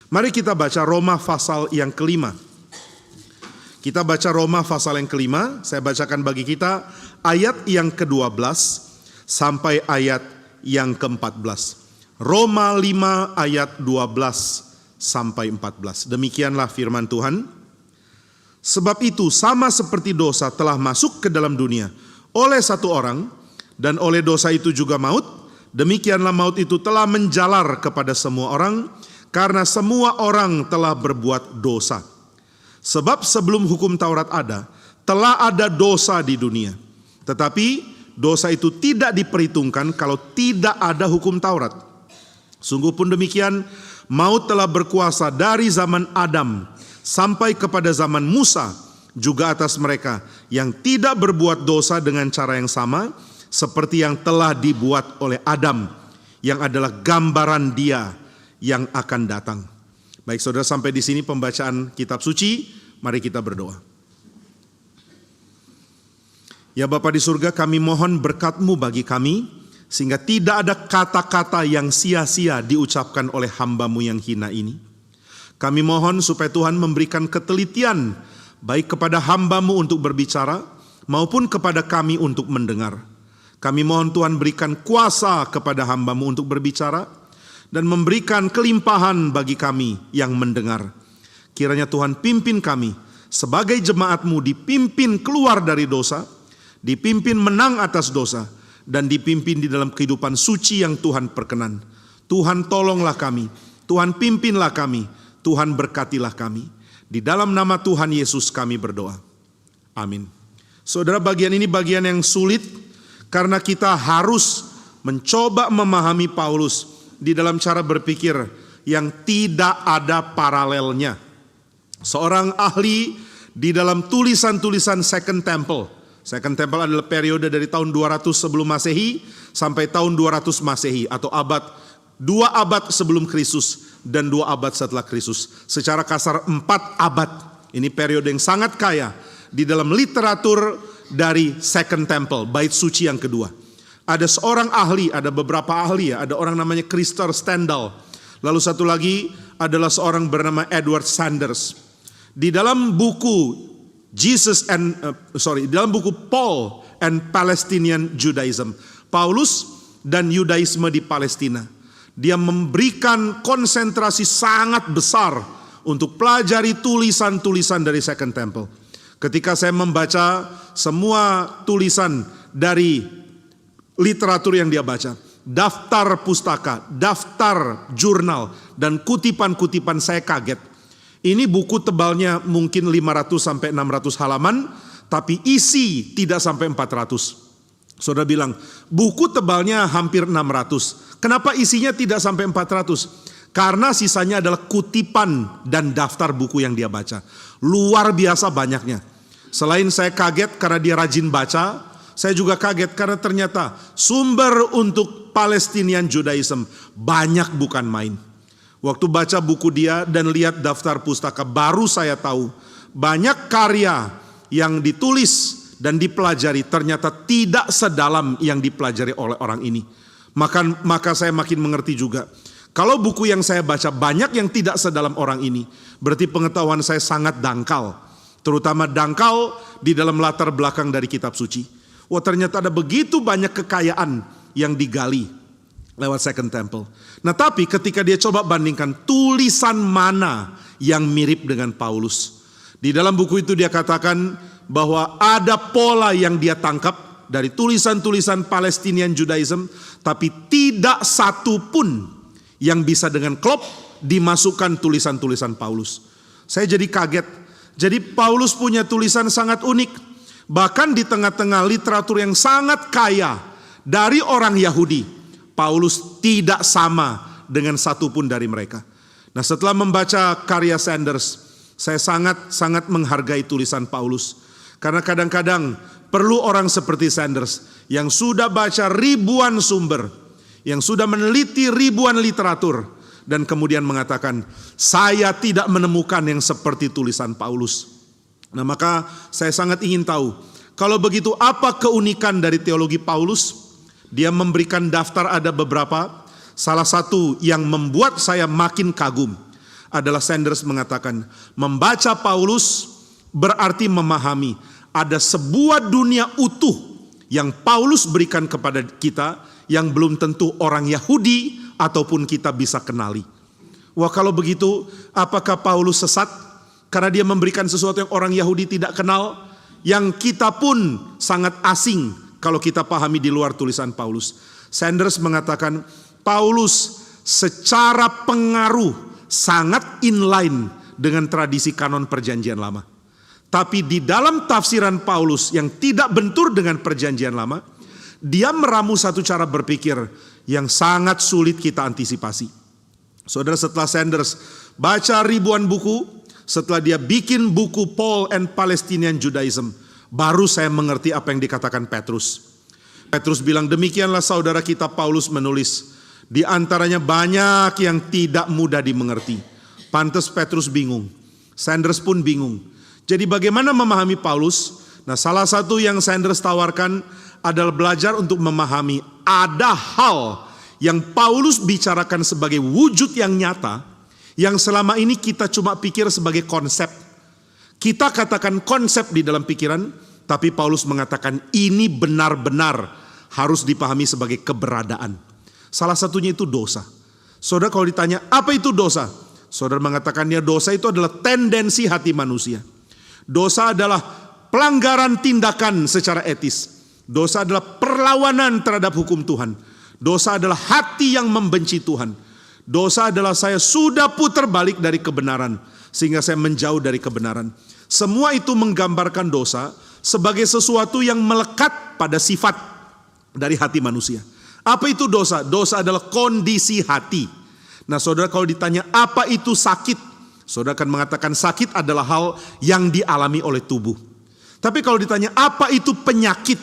Mari kita baca Roma pasal yang kelima. Kita baca Roma pasal yang kelima. Saya bacakan bagi kita ayat yang ke-12 sampai ayat yang ke-14. Roma 5 ayat 12 sampai 14. Demikianlah firman Tuhan. Sebab itu sama seperti dosa telah masuk ke dalam dunia oleh satu orang, dan oleh dosa itu juga maut, demikianlah maut itu telah menjalar kepada semua orang, karena semua orang telah berbuat dosa. Sebab sebelum hukum Taurat ada, telah ada dosa di dunia. Tetapi dosa itu tidak diperhitungkan kalau tidak ada hukum Taurat. Sungguh pun demikian, maut telah berkuasa dari zaman Adam sampai kepada zaman Musa, juga atas mereka yang tidak berbuat dosa dengan cara yang sama, seperti yang telah dibuat oleh Adam, yang adalah gambaran Dia yang akan datang. Baik saudara, sampai di sini pembacaan kitab suci. Mari kita berdoa. Ya Bapa di surga, kami mohon berkat-Mu bagi kami, sehingga tidak ada kata-kata yang sia-sia diucapkan oleh hamba-Mu yang hina ini. Kami mohon supaya Tuhan memberikan ketelitian baik kepada hamba-Mu untuk berbicara maupun kepada kami untuk mendengar. Kami mohon Tuhan berikan kuasa kepada hamba-Mu untuk berbicara dan memberikan kelimpahan bagi kami yang mendengar. Kiranya Tuhan pimpin kami sebagai jemaat-Mu, dipimpin keluar dari dosa, dipimpin menang atas dosa, dan dipimpin di dalam kehidupan suci yang Tuhan perkenan. Tuhan tolonglah kami, Tuhan pimpinlah kami, Tuhan berkatilah kami. Di dalam nama Tuhan Yesus kami berdoa. Amin. Saudara, bagian ini bagian yang sulit karena kita harus mencoba memahami Paulus di dalam cara berpikir yang tidak ada paralelnya. Seorang ahli di dalam tulisan-tulisan Second Temple. Second Temple adalah periode dari tahun 200 sebelum Masehi sampai tahun 200 Masehi, atau 2 abad sebelum Kristus dan 2 abad setelah Kristus. Secara kasar 4 abad. Ini periode yang sangat kaya di dalam literatur dari Second Temple, bait suci yang kedua. Ada seorang ahli, ada beberapa ahli ya. Ada orang namanya Christopher Stendhal. Lalu satu lagi adalah seorang bernama Edward Sanders. Di dalam buku dalam buku Paul and Palestinian Judaism, Paulus dan Yudaisme di Palestina, dia memberikan konsentrasi sangat besar untuk pelajari tulisan-tulisan dari Second Temple. Ketika saya membaca semua tulisan dari literatur yang dia baca, daftar pustaka, daftar jurnal, dan kutipan-kutipan, saya kaget. Ini buku tebalnya mungkin 500 sampai 600 halaman, tapi isi tidak sampai 400. Saudara bilang, buku tebalnya hampir 600. Kenapa isinya tidak sampai 400? Karena sisanya adalah kutipan dan daftar buku yang dia baca. Luar biasa banyaknya. Selain saya kaget karena dia rajin baca, saya juga kaget karena ternyata sumber untuk Palestinian Judaism banyak, bukan main. Waktu baca buku dia dan lihat daftar pustaka, baru saya tahu banyak karya yang ditulis dan dipelajari ternyata tidak sedalam yang dipelajari oleh orang ini. Maka saya makin mengerti juga. Kalau buku yang saya baca banyak yang tidak sedalam orang ini, berarti pengetahuan saya sangat dangkal. Terutama dangkal di dalam latar belakang dari kitab suci. Wah, ternyata ada begitu banyak kekayaan yang digali lewat Second Temple. Nah, tapi ketika dia coba bandingkan tulisan mana yang mirip dengan Paulus. Di dalam buku itu dia katakan bahwa ada pola yang dia tangkap dari tulisan-tulisan Palestinian Judaism, tapi tidak satu pun yang bisa dengan klop dimasukkan tulisan-tulisan Paulus. Saya jadi kaget. Jadi Paulus punya tulisan sangat unik. Bahkan di tengah-tengah literatur yang sangat kaya dari orang Yahudi, Paulus tidak sama dengan satu pun dari mereka. Nah, setelah membaca karya Sanders, saya sangat menghargai tulisan Paulus. Karena kadang-kadang perlu orang seperti Sanders yang sudah baca ribuan sumber, yang sudah meneliti ribuan literatur, dan kemudian mengatakan, saya tidak menemukan yang seperti tulisan Paulus. Nah, maka saya sangat ingin tahu, kalau begitu apa keunikan dari teologi Paulus? Dia memberikan daftar, ada beberapa. Salah satu yang membuat saya makin kagum adalah Sanders mengatakan, membaca Paulus berarti memahami ada sebuah dunia utuh yang Paulus berikan kepada kita yang belum tentu orang Yahudi ataupun kita bisa kenali. Wah, kalau begitu apakah Paulus sesat karena dia memberikan sesuatu yang orang Yahudi tidak kenal, yang kita pun sangat asing kalau kita pahami di luar tulisan Paulus? Sanders mengatakan Paulus secara pengaruh sangat inline dengan tradisi kanon perjanjian lama. Tapi di dalam tafsiran Paulus yang tidak bentur dengan perjanjian lama, dia meramu satu cara berpikir yang sangat sulit kita antisipasi. Saudara, setelah Sanders baca ribuan buku, setelah dia bikin buku Paul and Palestinian Judaism, baru saya mengerti apa yang dikatakan Petrus. Petrus bilang, demikianlah saudara kita Paulus menulis, di antaranya banyak yang tidak mudah dimengerti. Pantes Petrus bingung, Sanders pun bingung. Jadi bagaimana memahami Paulus? Nah, salah satu yang Sanders tawarkan adalah belajar untuk memahami ada hal yang Paulus bicarakan sebagai wujud yang nyata, yang selama ini kita cuma pikir sebagai konsep. Kita katakan konsep di dalam pikiran, tapi Paulus mengatakan ini benar-benar harus dipahami sebagai keberadaan. Salah satunya itu dosa. Saudara, kalau ditanya apa itu dosa? Saudara mengatakan ya, dosa itu adalah tendensi hati manusia. Dosa adalah pelanggaran tindakan secara etis. Dosa adalah perlawanan terhadap hukum Tuhan. Dosa adalah hati yang membenci Tuhan. Dosa adalah saya sudah putar balik dari kebenaran sehingga saya menjauh dari kebenaran. Semua itu menggambarkan dosa sebagai sesuatu yang melekat pada sifat dari hati manusia. Apa itu dosa? Dosa adalah kondisi hati. Nah, saudara, kalau ditanya apa itu sakit, saudara akan mengatakan sakit adalah hal yang dialami oleh tubuh. Tapi kalau ditanya apa itu penyakit,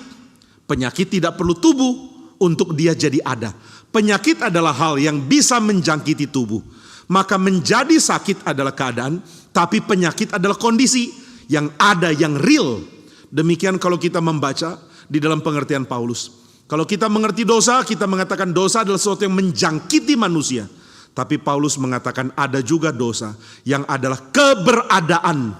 penyakit tidak perlu tubuh untuk dia jadi ada. Penyakit adalah hal yang bisa menjangkiti tubuh. Maka menjadi sakit adalah keadaan, tapi penyakit adalah kondisi yang ada, yang real. Demikian kalau kita membaca di dalam pengertian Paulus. Kalau kita mengerti dosa, kita mengatakan dosa adalah sesuatu yang menjangkiti manusia. Tapi Paulus mengatakan ada juga dosa yang adalah keberadaan.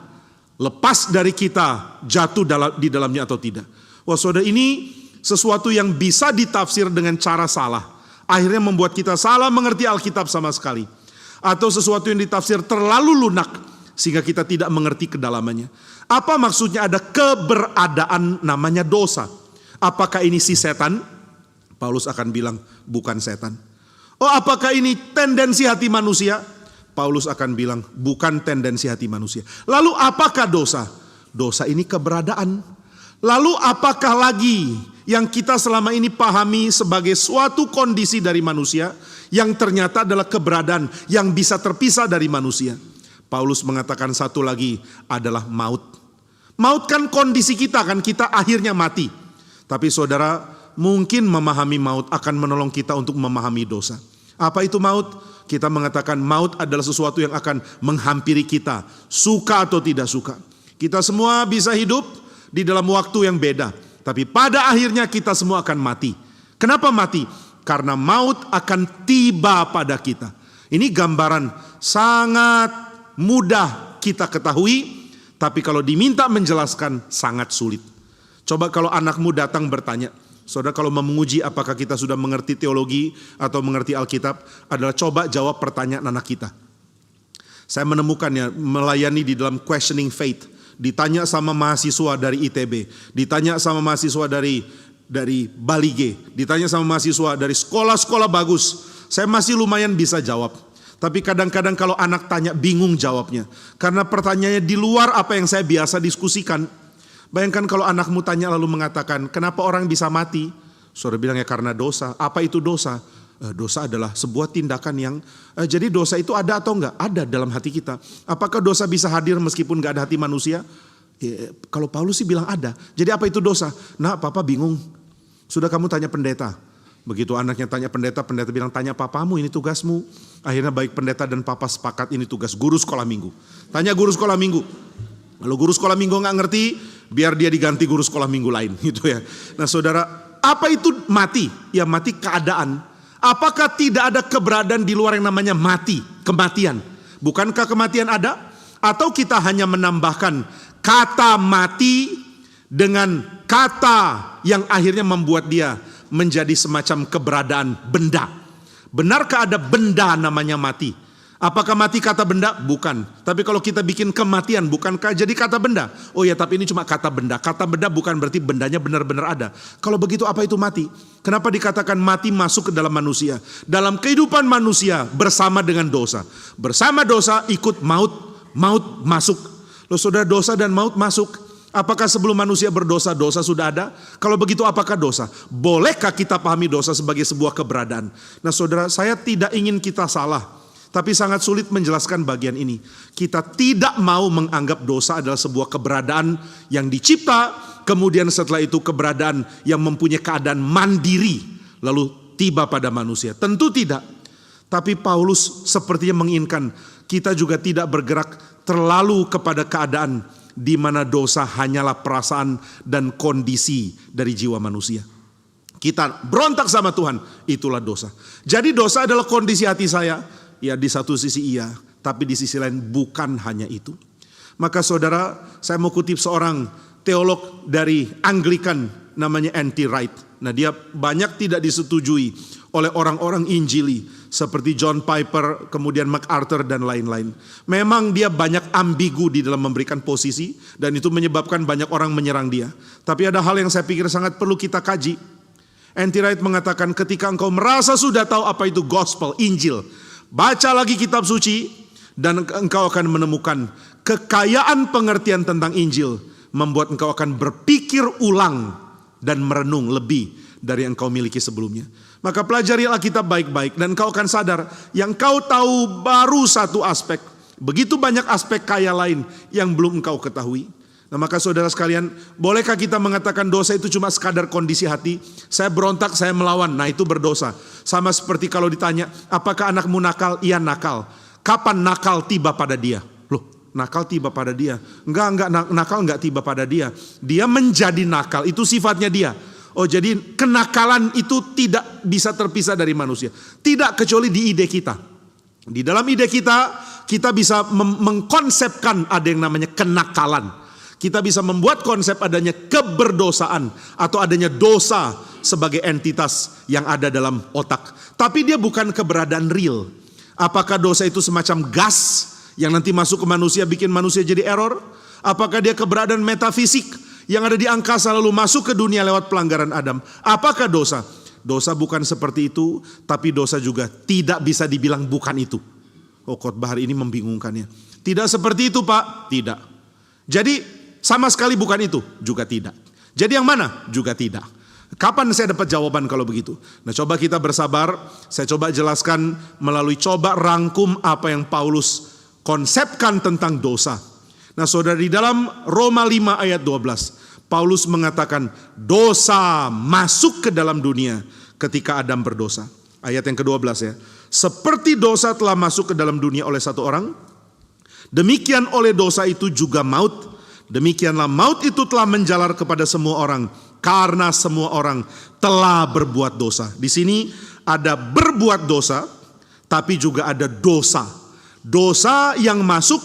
Lepas dari kita jatuh di dalamnya atau tidak. Wah, saudara, ini sesuatu yang bisa ditafsir dengan cara salah. Akhirnya membuat kita salah mengerti Alkitab sama sekali. Atau sesuatu yang ditafsir terlalu lunak sehingga kita tidak mengerti kedalamannya. Apa maksudnya ada keberadaan namanya dosa? Apakah ini si setan? Paulus akan bilang bukan setan. Oh, apakah ini tendensi hati manusia? Paulus akan bilang bukan tendensi hati manusia. Lalu apakah dosa? Dosa ini keberadaan. Lalu apakah lagi yang kita selama ini pahami sebagai suatu kondisi dari manusia yang ternyata adalah keberadaan yang bisa terpisah dari manusia? Paulus mengatakan satu lagi adalah maut. Maut kan kondisi kita, kan kita akhirnya mati. Tapi saudara, mungkin memahami maut akan menolong kita untuk memahami dosa. Apa itu maut? Kita mengatakan maut adalah sesuatu yang akan menghampiri kita, suka atau tidak suka. Kita semua bisa hidup di dalam waktu yang beda, tapi pada akhirnya kita semua akan mati. Kenapa mati? Karena maut akan tiba pada kita. Ini gambaran sangat mudah kita ketahui, tapi kalau diminta menjelaskan sangat sulit. Coba kalau anakmu datang bertanya, saudara, kalau menguji apakah kita sudah mengerti teologi atau mengerti Alkitab, adalah coba jawab pertanyaan anak kita. Saya menemukannya melayani di dalam questioning faith. Ditanya sama mahasiswa dari ITB, ditanya sama mahasiswa dari Bali G, ditanya sama mahasiswa dari sekolah-sekolah bagus. Saya masih lumayan bisa jawab. Tapi kadang-kadang kalau anak tanya bingung jawabnya. Karena pertanyaannya di luar apa yang saya biasa diskusikan. Bayangkan kalau anakmu tanya lalu mengatakan, kenapa orang bisa mati? Saudara bilang ya karena dosa. Apa itu dosa? Dosa adalah sebuah tindakan yang, jadi dosa itu ada atau enggak? Ada dalam hati kita. Apakah dosa bisa hadir meskipun enggak ada hati manusia? Kalau Paulus sih bilang ada. Jadi apa itu dosa? Nah, papa bingung. Sudah kamu tanya pendeta. Begitu anaknya tanya pendeta, pendeta bilang tanya papamu, ini tugasmu. Akhirnya baik pendeta dan papa sepakat ini tugas guru sekolah minggu. Tanya guru sekolah minggu. Kalau guru sekolah minggu enggak ngerti, biar dia diganti guru sekolah minggu lain gitu ya. Nah saudara, apa itu mati? Ya mati keadaan. Apakah tidak ada keberadaan di luar yang namanya mati, kematian? Bukankah kematian ada? Atau kita hanya menambahkan kata mati dengan kata yang akhirnya membuat dia menjadi semacam keberadaan benda. Benarkah ada benda namanya mati? Apakah mati kata benda? Bukan. Tapi kalau kita bikin kematian, bukankah jadi kata benda? Oh ya, tapi ini cuma kata benda. Kata benda bukan berarti bendanya benar-benar ada. Kalau begitu apa itu mati? Kenapa dikatakan mati masuk ke dalam manusia? Dalam kehidupan manusia bersama dengan dosa. Bersama dosa ikut maut, maut masuk. Loh saudara, dosa dan maut masuk. Apakah sebelum manusia berdosa, dosa sudah ada? Kalau begitu apakah dosa? Bolehkah kita pahami dosa sebagai sebuah keberadaan? Nah saudara, saya tidak ingin kita salah. Tapi sangat sulit menjelaskan bagian ini. Kita tidak mau menganggap dosa adalah sebuah keberadaan yang dicipta, kemudian setelah itu keberadaan yang mempunyai keadaan mandiri, lalu tiba pada manusia. Tentu tidak. Tapi Paulus sepertinya menginginkan kita juga tidak bergerak terlalu kepada keadaan di mana dosa hanyalah perasaan dan kondisi dari jiwa manusia. Kita berontak sama Tuhan, itulah dosa. Jadi dosa adalah kondisi hati saya. Ya di satu sisi iya, tapi di sisi lain bukan hanya itu. Maka saudara, saya mau kutip seorang teolog dari Anglikan namanya N.T. Wright. Nah dia banyak tidak disetujui oleh orang-orang Injili seperti John Piper, kemudian MacArthur dan lain-lain. Memang dia banyak ambigu di dalam memberikan posisi dan itu menyebabkan banyak orang menyerang dia. Tapi ada hal yang saya pikir sangat perlu kita kaji. N.T. Wright mengatakan ketika engkau merasa sudah tahu apa itu gospel, Injil, baca lagi kitab suci dan engkau akan menemukan kekayaan pengertian tentang Injil membuat engkau akan berpikir ulang dan merenung lebih dari yang engkau miliki sebelumnya. Maka pelajari Alkitab baik-baik dan engkau akan sadar yang kau tahu baru satu aspek. Begitu banyak aspek kaya lain yang belum engkau ketahui. Nah maka saudara sekalian, bolehkah kita mengatakan dosa itu cuma sekadar kondisi hati? Saya berontak, saya melawan, nah itu berdosa. Sama seperti kalau ditanya, apakah anakmu nakal? Iya nakal. Kapan nakal tiba pada dia? Loh, nakal tiba pada dia? Enggak, nakal enggak tiba pada dia. Dia menjadi nakal, itu sifatnya dia. Oh jadi kenakalan itu tidak bisa terpisah dari manusia. Tidak kecuali di ide kita. Di dalam ide kita, kita bisa mengkonsepkan ada yang namanya kenakalan. Kita bisa membuat konsep adanya keberdosaan atau adanya dosa sebagai entitas yang ada dalam otak. Tapi dia bukan keberadaan real. Apakah dosa itu semacam gas yang nanti masuk ke manusia bikin manusia jadi error? Apakah dia keberadaan metafisik yang ada di angkasa lalu masuk ke dunia lewat pelanggaran Adam? Apakah dosa? Dosa bukan seperti itu, tapi dosa juga tidak bisa dibilang bukan itu. Oh khotbah hari ini membingungkannya. Tidak seperti itu Pak, tidak. Jadi sama sekali bukan itu, juga tidak. Jadi yang mana? Juga tidak. Kapan saya dapat jawaban kalau begitu? Nah coba kita bersabar, saya coba jelaskan melalui coba rangkum apa yang Paulus konsepkan tentang dosa. Nah saudara, di dalam Roma 5 ayat 12, Paulus mengatakan dosa masuk ke dalam dunia ketika Adam berdosa. Ayat yang ke-12 ya. Seperti dosa telah masuk ke dalam dunia oleh satu orang, demikian oleh dosa itu juga maut. Demikianlah maut itu telah menjalar kepada semua orang karena semua orang telah berbuat dosa. Di sini ada berbuat dosa, tapi juga ada dosa. Dosa yang masuk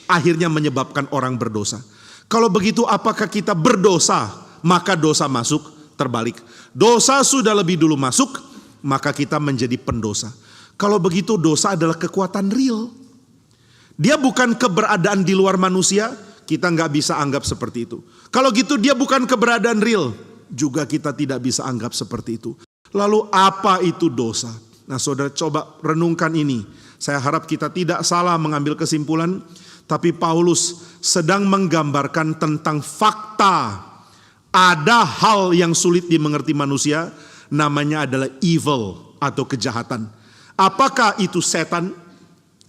akhirnya menyebabkan orang berdosa. Kalau begitu apakah kita berdosa maka dosa masuk? Terbalik. Dosa sudah lebih dulu masuk, maka kita menjadi pendosa. Kalau begitu dosa adalah kekuatan real. Dia bukan keberadaan di luar manusia. Kita nggak bisa anggap seperti itu. Kalau gitu dia bukan keberadaan real, juga kita tidak bisa anggap seperti itu. Lalu apa itu dosa? Nah saudara coba renungkan ini. Saya harap kita tidak salah mengambil kesimpulan, tapi Paulus sedang menggambarkan tentang fakta. Ada hal yang sulit dimengerti manusia, namanya adalah evil atau kejahatan. Apakah itu setan?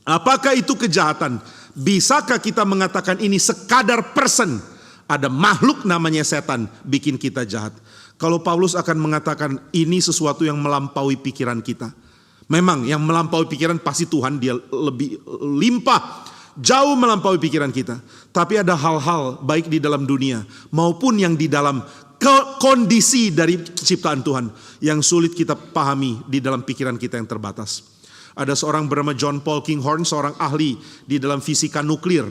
Apakah itu kejahatan? Bisakah kita mengatakan ini sekadar person? Ada makhluk namanya setan bikin kita jahat. Kalau Paulus akan mengatakan ini sesuatu yang melampaui pikiran kita. Memang yang melampaui pikiran pasti Tuhan, dia lebih limpah, jauh melampaui pikiran kita. Tapi ada hal-hal baik di dalam dunia maupun yang di dalam kondisi dari ciptaan Tuhan yang sulit kita pahami di dalam pikiran kita yang terbatas. Ada seorang bernama John Paul Kinghorn, seorang ahli di dalam fisika nuklir.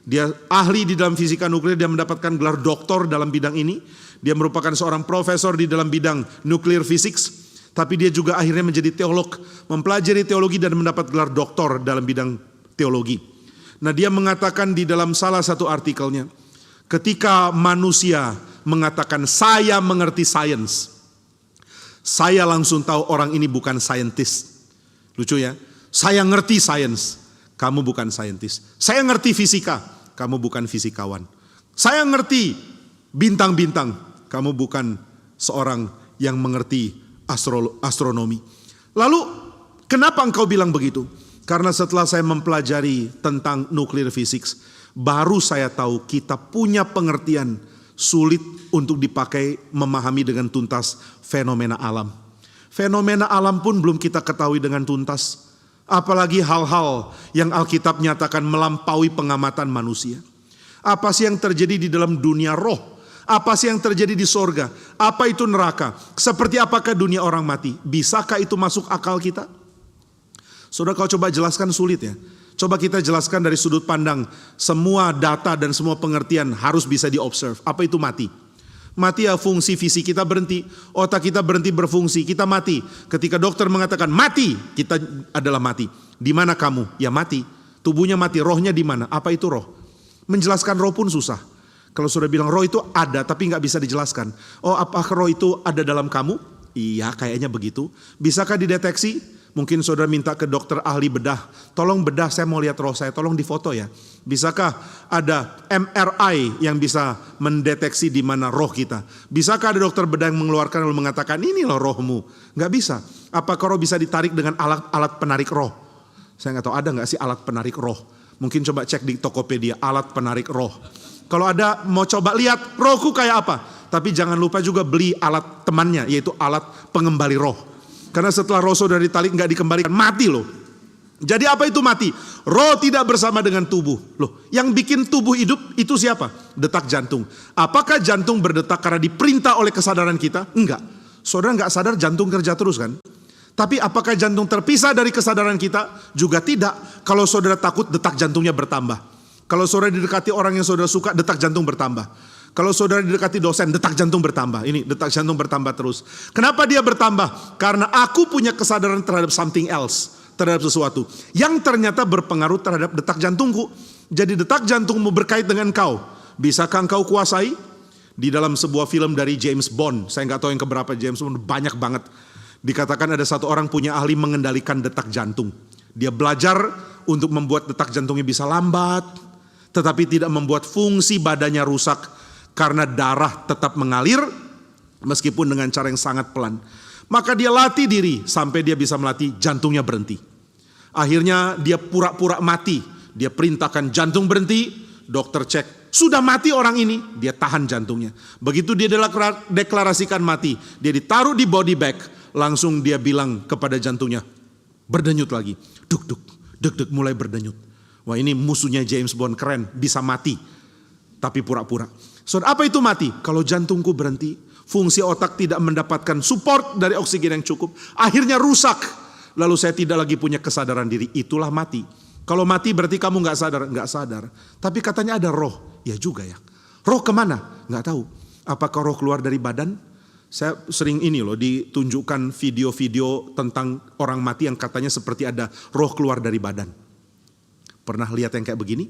Dia ahli di dalam fisika nuklir, dia mendapatkan gelar doktor dalam bidang ini. Dia merupakan seorang profesor di dalam bidang nuklir physics. Tapi dia juga akhirnya menjadi teolog, mempelajari teologi dan mendapat gelar doktor dalam bidang teologi. Nah, dia mengatakan di dalam salah satu artikelnya, ketika manusia mengatakan saya mengerti sains, saya langsung tahu orang ini bukan saintis. Lucu ya, saya ngerti sains, kamu bukan saintis. Saya ngerti fisika, kamu bukan fisikawan. Saya ngerti bintang-bintang, kamu bukan seorang yang mengerti astronomi. Lalu kenapa engkau bilang begitu? Karena setelah saya mempelajari tentang nuklir physics, baru saya tahu kita punya pengertian sulit untuk dipakai memahami dengan tuntas fenomena alam. Fenomena alam pun belum kita ketahui dengan tuntas. Apalagi hal-hal yang Alkitab nyatakan melampaui pengamatan manusia. Apa sih yang terjadi di dalam dunia roh? Apa sih yang terjadi di sorga? Apa itu neraka? Seperti apakah dunia orang mati? Bisakah itu masuk akal kita? Saudara, kau coba jelaskan, sulit ya. Coba kita jelaskan dari sudut pandang semua data dan semua pengertian harus bisa diobserve. Apa itu mati? Mati ya, fungsi fisik kita berhenti, otak kita berhenti berfungsi, kita mati. Ketika dokter mengatakan mati, kita adalah mati. Di mana kamu? Ya mati. Tubuhnya mati, rohnya di mana? Apa itu roh? Menjelaskan roh pun susah. Kalau sudah bilang roh itu ada tapi nggak bisa dijelaskan. Oh, apakah roh itu ada dalam kamu? Iya, kayaknya begitu. Bisakah dideteksi? Mungkin saudara minta ke dokter ahli bedah. Tolong bedah, saya mau lihat roh saya, tolong difoto ya. Bisakah ada MRI yang bisa mendeteksi di mana roh kita? Bisakah ada dokter bedah yang mengeluarkan lalu mengatakan ini loh rohmu? Nggak bisa. Apakah roh bisa ditarik dengan alat penarik roh? Saya nggak tahu ada nggak sih alat penarik roh. Mungkin coba cek di Tokopedia, alat penarik roh. Kalau ada, mau coba lihat rohku kayak apa. Tapi jangan lupa juga beli alat temannya, yaitu alat pengembali roh. Karena setelah roh saudara ditarik nggak dikembalikan, mati loh. Jadi apa itu mati? Roh tidak bersama dengan tubuh. Loh, yang bikin tubuh hidup itu siapa? Detak jantung. Apakah jantung berdetak karena diperintah oleh kesadaran kita? Enggak. Saudara nggak sadar jantung kerja terus kan? Tapi apakah jantung terpisah dari kesadaran kita? Juga tidak. Kalau saudara takut, detak jantungnya bertambah. Kalau saudara didekati orang yang saudara suka, detak jantung bertambah. Kalau saudara didekati dosen, detak jantung bertambah. Ini detak jantung bertambah terus. Kenapa dia bertambah? Karena aku punya kesadaran terhadap something else, terhadap sesuatu yang ternyata berpengaruh terhadap detak jantungku. Jadi detak jantungmu berkait dengan kau. Bisakah engkau kuasai? Di dalam sebuah film dari James Bond, saya nggak tahu yang keberapa James Bond, banyak banget. Dikatakan ada satu orang punya ahli mengendalikan detak jantung. Dia belajar untuk membuat detak jantungnya bisa lambat, tetapi tidak membuat fungsi badannya rusak karena darah tetap mengalir meskipun dengan cara yang sangat pelan. Maka dia latih diri sampai dia bisa melatih jantungnya berhenti. Akhirnya dia pura-pura mati. Dia perintahkan jantung berhenti, dokter cek, sudah mati orang ini, dia tahan jantungnya. Begitu dia deklarasikan mati, dia ditaruh di body bag, langsung dia bilang kepada jantungnya, berdenyut lagi, duk-duk, duk-duk mulai berdenyut. Wah, ini musuhnya James Bond, keren, bisa mati. Tapi pura-pura. Saudara, apa itu mati? Kalau jantungku berhenti, fungsi otak tidak mendapatkan support dari oksigen yang cukup, akhirnya rusak. Lalu saya tidak lagi punya kesadaran diri, itulah mati. Kalau mati berarti kamu gak sadar? Gak sadar. Tapi katanya ada roh, ya juga ya. Roh kemana? Gak tahu. Apakah roh keluar dari badan? Saya sering ini loh, ditunjukkan video-video tentang orang mati yang katanya seperti ada roh keluar dari badan. Pernah lihat yang kayak begini?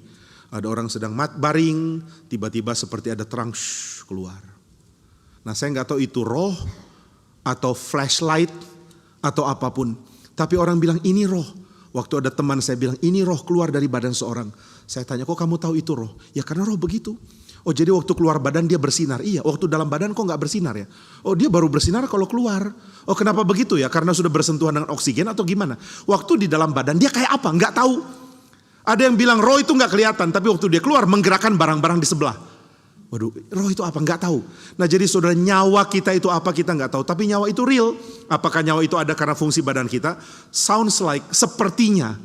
Ada orang sedang baring, tiba-tiba seperti ada terang keluar. Nah, saya nggak tahu itu roh atau flashlight atau apapun. Tapi orang bilang ini roh. Waktu ada teman saya bilang ini roh keluar dari badan seorang. Saya tanya, kok kamu tahu itu roh? Ya karena roh begitu. Oh, jadi waktu keluar badan dia bersinar. Iya, waktu dalam badan kok nggak bersinar ya? Oh, dia baru bersinar kalau keluar. Oh, kenapa begitu ya? Karena sudah bersentuhan dengan oksigen atau gimana? Waktu di dalam badan dia kayak apa? Nggak tahu. Ada yang bilang roh itu nggak kelihatan, tapi waktu dia keluar menggerakkan barang-barang di sebelah. Waduh, roh itu apa? Nggak tahu. Nah, jadi saudara, nyawa kita itu apa kita nggak tahu, tapi nyawa itu real. Apakah nyawa itu ada karena fungsi badan kita? Sounds like, sepertinya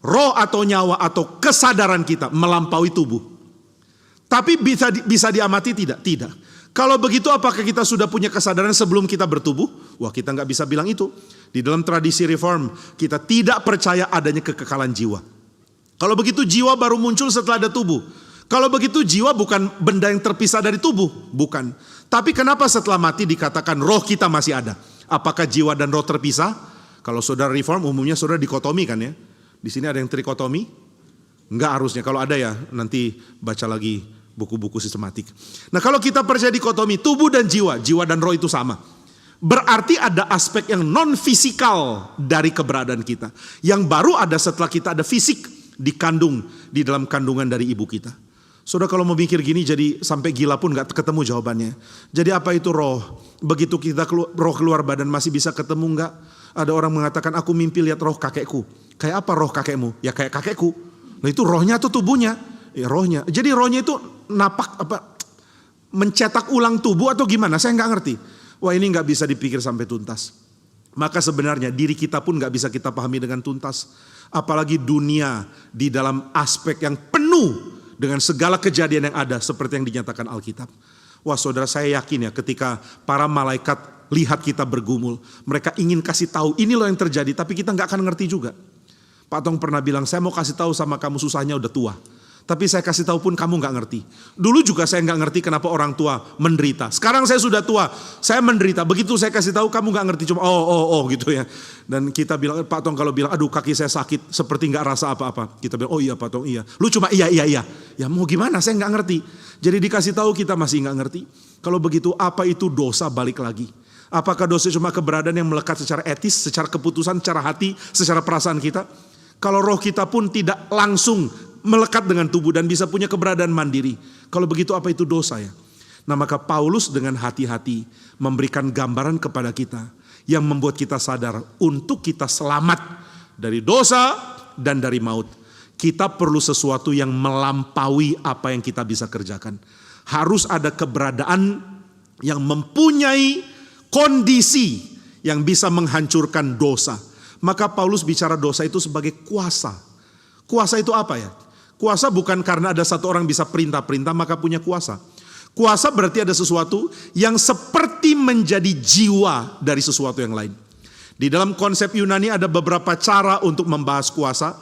roh atau nyawa atau kesadaran kita melampaui tubuh. Tapi bisa diamati tidak? Tidak. Kalau begitu apakah kita sudah punya kesadaran sebelum kita bertubuh? Wah, kita nggak bisa bilang itu. Di dalam tradisi reform, kita tidak percaya adanya kekekalan jiwa. Kalau begitu jiwa baru muncul setelah ada tubuh. Kalau begitu jiwa bukan benda yang terpisah dari tubuh. Bukan. Tapi kenapa setelah mati dikatakan roh kita masih ada? Apakah jiwa dan roh terpisah? Kalau saudara reform umumnya saudara dikotomi kan ya. Di sini ada yang trikotomi? Enggak harusnya. Kalau ada ya nanti baca lagi buku-buku sistematik. Nah, kalau kita percaya dikotomi tubuh dan jiwa dan roh itu sama. Berarti ada aspek yang non fisikal dari keberadaan kita. Yang baru ada setelah kita ada fisik dikandung di dalam kandungan dari ibu kita. Saudara kalau mau mikir gini jadi sampai gila pun gak ketemu jawabannya. Jadi apa itu roh? Begitu kita roh keluar badan masih bisa ketemu gak? Ada orang mengatakan aku mimpi lihat roh kakekku. Kayak apa roh kakekmu? Ya kayak kakekku. Nah itu rohnya atau tubuhnya? Ya rohnya. Jadi rohnya itu mencetak ulang tubuh atau gimana? Saya gak ngerti. Wah ini gak bisa dipikir sampai tuntas. Maka sebenarnya diri kita pun gak bisa kita pahami dengan tuntas. Apalagi dunia di dalam aspek yang penuh dengan segala kejadian yang ada seperti yang dinyatakan Alkitab. Wah saudara saya yakin ya ketika para malaikat lihat kita bergumul. Mereka ingin kasih tahu ini loh yang terjadi tapi kita gak akan ngerti juga. Pak Tong pernah bilang saya mau kasih tahu sama kamu susahnya udah tua. Tapi saya kasih tahu pun kamu gak ngerti. Dulu juga saya gak ngerti kenapa orang tua menderita. Sekarang saya sudah tua, saya menderita. Begitu saya kasih tahu kamu gak ngerti. Cuma oh gitu ya. Dan kita bilang, Pak Tong kalau bilang, aduh kaki saya sakit. Seperti gak rasa apa-apa. Kita bilang, oh iya Pak Tong iya. Lu cuma iya. Ya mau gimana saya gak ngerti. Jadi dikasih tahu kita masih gak ngerti. Kalau begitu apa itu dosa balik lagi. Apakah dosa cuma keberadaan yang melekat secara etis, secara keputusan, secara hati, secara perasaan kita. Kalau roh kita pun tidak langsung melekat dengan tubuh dan bisa punya keberadaan mandiri. Kalau begitu apa itu dosa ya? Nah maka Paulus dengan hati-hati memberikan gambaran kepada kita yang membuat kita sadar untuk kita selamat dari dosa dan dari maut. Kita perlu sesuatu yang melampaui apa yang kita bisa kerjakan. Harus ada keberadaan yang mempunyai kondisi yang bisa menghancurkan dosa. Maka Paulus bicara dosa itu sebagai kuasa. Kuasa itu apa ya? Kuasa bukan karena ada satu orang bisa perintah-perintah maka punya kuasa. Kuasa berarti ada sesuatu yang seperti menjadi jiwa dari sesuatu yang lain. Di dalam konsep Yunani ada beberapa cara untuk membahas kuasa.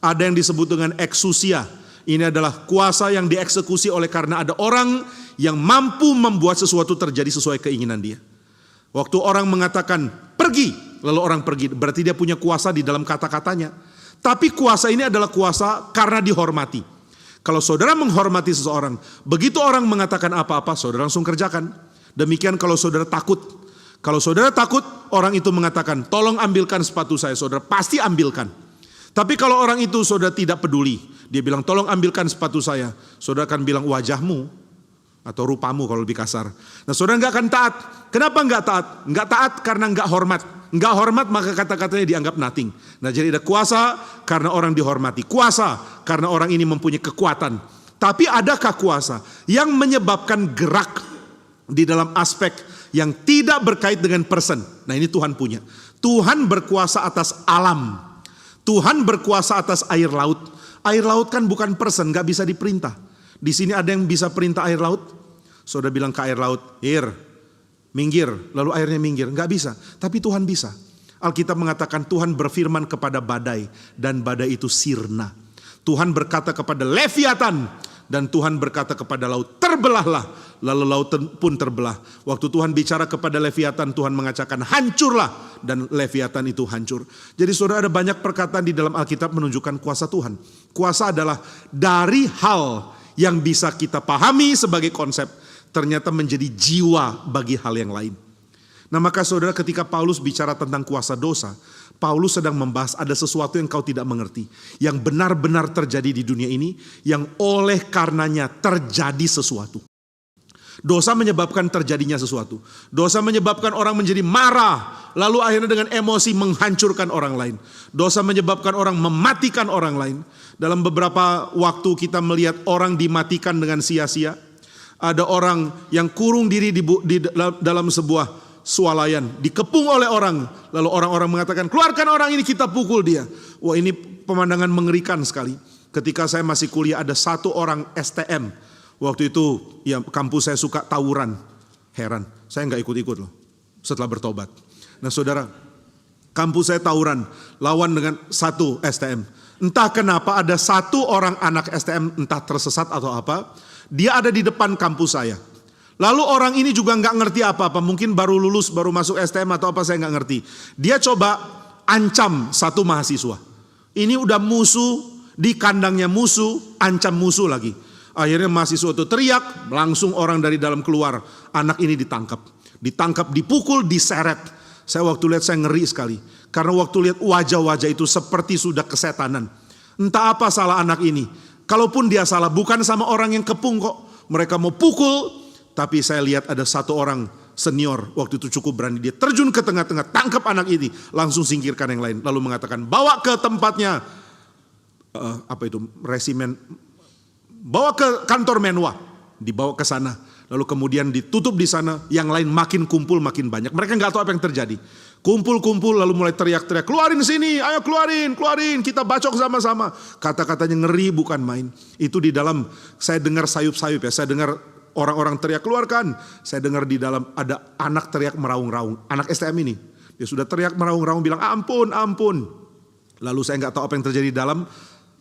Ada yang disebut dengan exousia. Ini adalah kuasa yang dieksekusi oleh karena ada orang yang mampu membuat sesuatu terjadi sesuai keinginan dia. Waktu orang mengatakan pergi, lalu orang pergi. Berarti dia punya kuasa di dalam kata-katanya. Tapi kuasa ini adalah kuasa karena dihormati. Kalau saudara menghormati seseorang, begitu orang mengatakan apa-apa, saudara langsung kerjakan. Demikian kalau saudara takut. Kalau saudara takut, orang itu mengatakan, tolong ambilkan sepatu saya, saudara pasti ambilkan. Tapi kalau orang itu saudara tidak peduli, dia bilang tolong ambilkan sepatu saya, saudara akan bilang wajahmu atau rupamu kalau lebih kasar. Nah saudara nggak akan taat. Kenapa nggak taat? Nggak taat karena nggak hormat. Nggak hormat maka kata-katanya dianggap nothing. Nah jadi ada kuasa karena orang dihormati. Kuasa karena orang ini mempunyai kekuatan. Tapi adakah kuasa yang menyebabkan gerak di dalam aspek yang tidak berkait dengan person? Nah ini Tuhan punya. Tuhan berkuasa atas alam. Tuhan berkuasa atas air laut. Air laut kan bukan person, nggak bisa diperintah. Di sini ada yang bisa perintah air laut? Saudara bilang ke air laut, minggir, lalu airnya minggir. Nggak bisa, tapi Tuhan bisa. Alkitab mengatakan Tuhan berfirman kepada badai dan badai itu sirna. Tuhan berkata kepada Leviatan dan Tuhan berkata kepada laut, terbelahlah, lalu laut pun terbelah. Waktu Tuhan bicara kepada Leviatan, Tuhan mengatakan hancurlah dan Leviatan itu hancur. Jadi saudara ada banyak perkataan di dalam Alkitab menunjukkan kuasa Tuhan. Kuasa adalah dari hal yang bisa kita pahami sebagai konsep ternyata menjadi jiwa bagi hal yang lain. Nah maka saudara ketika Paulus bicara tentang kuasa dosa, Paulus sedang membahas ada sesuatu yang kau tidak mengerti. Yang benar-benar terjadi di dunia ini, yang oleh karenanya terjadi sesuatu. Dosa menyebabkan terjadinya sesuatu. Dosa menyebabkan orang menjadi marah, lalu akhirnya dengan emosi menghancurkan orang lain. Dosa menyebabkan orang mematikan orang lain. Dalam beberapa waktu kita melihat orang dimatikan dengan sia-sia. Ada orang yang kurung diri di dalam sebuah swalayan, dikepung oleh orang, lalu orang-orang mengatakan keluarkan orang ini, kita pukul dia. Wah ini pemandangan mengerikan sekali. Ketika saya masih kuliah ada satu orang STM, waktu itu ya kampus saya suka tawuran. Heran, saya nggak ikut-ikut loh setelah bertobat. Nah saudara, kampus saya tawuran lawan dengan satu STM. Entah kenapa ada satu orang anak STM, entah tersesat atau apa, dia ada di depan kampus saya. Lalu orang ini juga nggak ngerti apa-apa, mungkin baru lulus, baru masuk STM atau apa, saya nggak ngerti. Dia coba ancam satu mahasiswa. Ini udah musuh, di kandangnya musuh, ancam musuh lagi. Akhirnya mahasiswa itu teriak, langsung orang dari dalam keluar. Anak ini ditangkap. Ditangkap, dipukul, diseret. Saya waktu lihat saya ngeri sekali. Karena waktu lihat wajah-wajah itu seperti sudah kesetanan. Entah apa salah anak ini. Kalaupun dia salah, bukan sama orang yang kepung kok. Mereka mau pukul. Tapi saya lihat ada satu orang senior waktu itu cukup berani. Dia terjun ke tengah-tengah, tangkap anak ini. Langsung singkirkan yang lain. Lalu mengatakan, bawa ke tempatnya. Resimen. Bawa ke kantor Menwa. Dibawa ke sana. Lalu kemudian ditutup di sana. Yang lain makin kumpul, makin banyak. Mereka nggak tahu apa yang terjadi. Kumpul-kumpul lalu mulai teriak-teriak. Keluarin sini, ayo keluarin. Kita bacok sama-sama. Kata-katanya ngeri bukan main. Itu di dalam, saya dengar sayup-sayup ya. Saya dengar orang-orang teriak keluarkan. Saya dengar di dalam ada anak teriak meraung-raung. Anak STM ini. Dia sudah teriak meraung-raung bilang ampun, ampun. Lalu saya nggak tahu apa yang terjadi di dalam.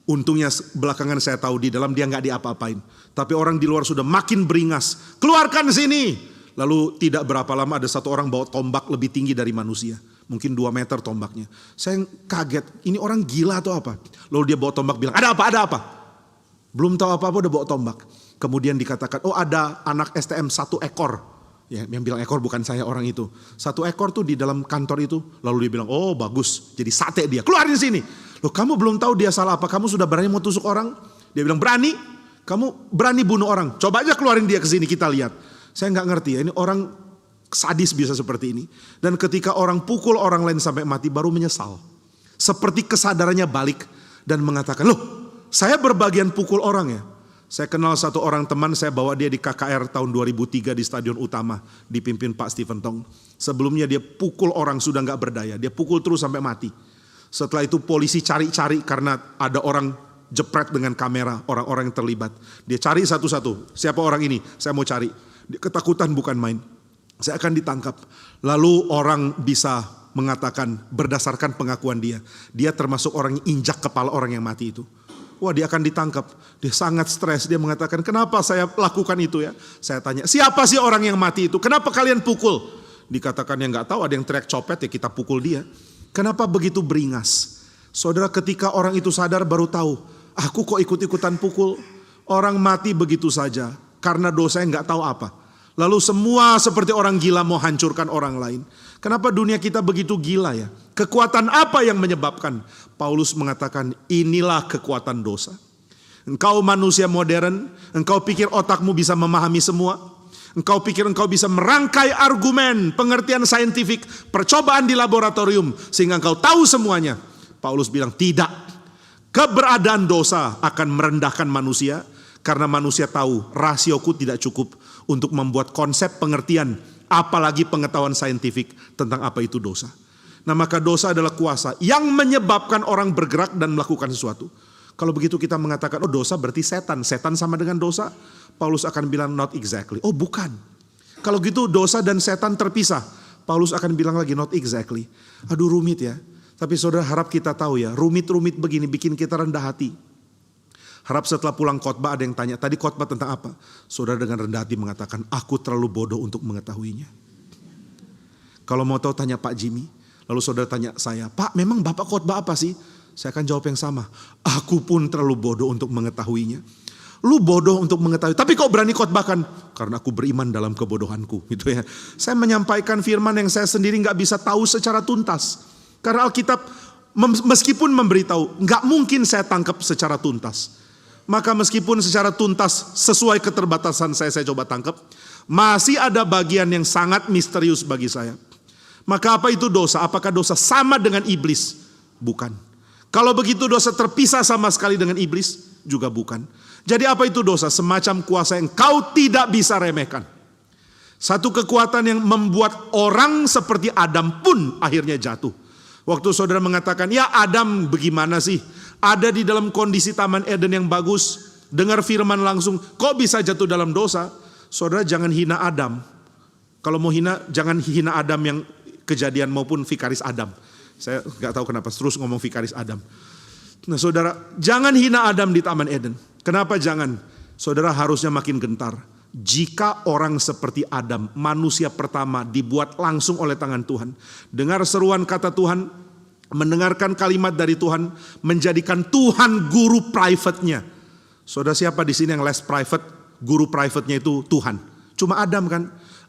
Untungnya belakangan saya tahu di dalam dia nggak diapa-apain. Tapi orang di luar sudah makin beringas. Keluarkan sini. Lalu tidak berapa lama ada satu orang bawa tombak lebih tinggi dari manusia. Mungkin 2 meter tombaknya. Saya kaget. Ini orang gila atau apa? Lalu dia bawa tombak bilang ada apa? Belum tahu apa-apa udah bawa tombak. Kemudian dikatakan, oh ada anak STM 1 ekor. Ya, yang bilang ekor bukan saya orang itu. 1 ekor tuh di dalam kantor itu. Lalu dia bilang, oh bagus. Jadi sate dia. Keluarin sini. Loh kamu belum tahu dia salah apa. Kamu sudah berani mau tusuk orang? Dia bilang berani. Kamu berani bunuh orang. Coba aja keluarin dia ke sini kita lihat. Saya nggak ngerti ya. Ini orang sadis bisa seperti ini. Dan ketika orang pukul orang lain sampai mati baru menyesal. Seperti kesadarannya balik. Dan mengatakan, loh saya berbagian pukul orang ya. Saya kenal satu orang teman, saya bawa dia di KKR tahun 2003 di Stadion Utama, dipimpin Pak Stephen Tong. Sebelumnya dia pukul orang sudah nggak berdaya, dia pukul terus sampai mati. Setelah itu polisi cari-cari karena ada orang jepret dengan kamera, orang-orang yang terlibat. Dia cari satu-satu, siapa orang ini, saya mau cari. Dia ketakutan bukan main, saya akan ditangkap. Lalu orang bisa mengatakan berdasarkan pengakuan dia termasuk orang yang injak kepala orang yang mati itu. Wah dia akan ditangkap, dia sangat stres, dia mengatakan kenapa saya lakukan itu ya. Saya tanya siapa sih orang yang mati itu, kenapa kalian pukul? Dikatakan yang gak tahu, ada yang teriak copet ya kita pukul dia. Kenapa begitu beringas? Saudara ketika orang itu sadar baru tahu, aku kok ikut-ikutan pukul. Orang mati begitu saja karena dosa yang gak tahu apa. Lalu semua seperti orang gila mau hancurkan orang lain. Kenapa dunia kita begitu gila ya? Kekuatan apa yang menyebabkan? Paulus mengatakan inilah kekuatan dosa. Engkau manusia modern, engkau pikir otakmu bisa memahami semua. Engkau pikir engkau bisa merangkai argumen, pengertian saintifik, percobaan di laboratorium sehingga engkau tahu semuanya. Paulus bilang tidak. Keberadaan dosa akan merendahkan manusia karena manusia tahu rasioku tidak cukup untuk membuat konsep pengertian apalagi pengetahuan saintifik tentang apa itu dosa. Nah maka dosa adalah kuasa yang menyebabkan orang bergerak dan melakukan sesuatu. Kalau begitu kita mengatakan oh dosa berarti setan. Setan sama dengan dosa. Paulus akan bilang not exactly. Oh bukan. Kalau gitu dosa dan setan terpisah. Paulus akan bilang lagi not exactly. Aduh rumit ya. Tapi saudara harap kita tahu ya. Rumit-rumit begini bikin kita rendah hati. Harap setelah pulang khotbah ada yang tanya. Tadi khotbah tentang apa? Saudara dengan rendah hati mengatakan aku terlalu bodoh untuk mengetahuinya. Kalau mau tahu tanya Pak Jimmy. Lalu saudara tanya saya, Pak memang Bapak khotbah apa sih? Saya akan jawab yang sama. Aku pun terlalu bodoh untuk mengetahuinya. Lu bodoh untuk mengetahui, tapi kok berani khotbahkan? Karena aku beriman dalam kebodohanku. Gitu ya. Saya menyampaikan firman yang saya sendiri gak bisa tahu secara tuntas. Karena Alkitab meskipun memberitahu, gak mungkin saya tangkap secara tuntas. Maka meskipun secara tuntas sesuai keterbatasan saya coba tangkap. Masih ada bagian yang sangat misterius bagi saya. Maka apa itu dosa? Apakah dosa sama dengan iblis? Bukan. Kalau begitu dosa terpisah sama sekali dengan iblis? Juga bukan. Jadi apa itu dosa? Semacam kuasa yang kau tidak bisa remehkan. Satu kekuatan yang membuat orang seperti Adam pun akhirnya jatuh. Waktu saudara mengatakan, ya Adam bagaimana sih? Ada di dalam kondisi Taman Eden yang bagus. Dengar firman langsung, kok bisa jatuh dalam dosa? Saudara jangan hina Adam. Kalau mau hina, jangan hina Adam yang kejadian maupun vikaris Adam. Saya nggak tahu kenapa terus ngomong vikaris Adam. Nah saudara, jangan hina Adam di Taman Eden. Kenapa jangan? Saudara harusnya makin gentar. Jika orang seperti Adam, manusia pertama dibuat langsung oleh tangan Tuhan. Dengar seruan kata Tuhan, mendengarkan kalimat dari Tuhan, menjadikan Tuhan guru private-nya. Saudara, siapa di sini yang les private, guru private-nya itu Tuhan? Cuma Adam kan?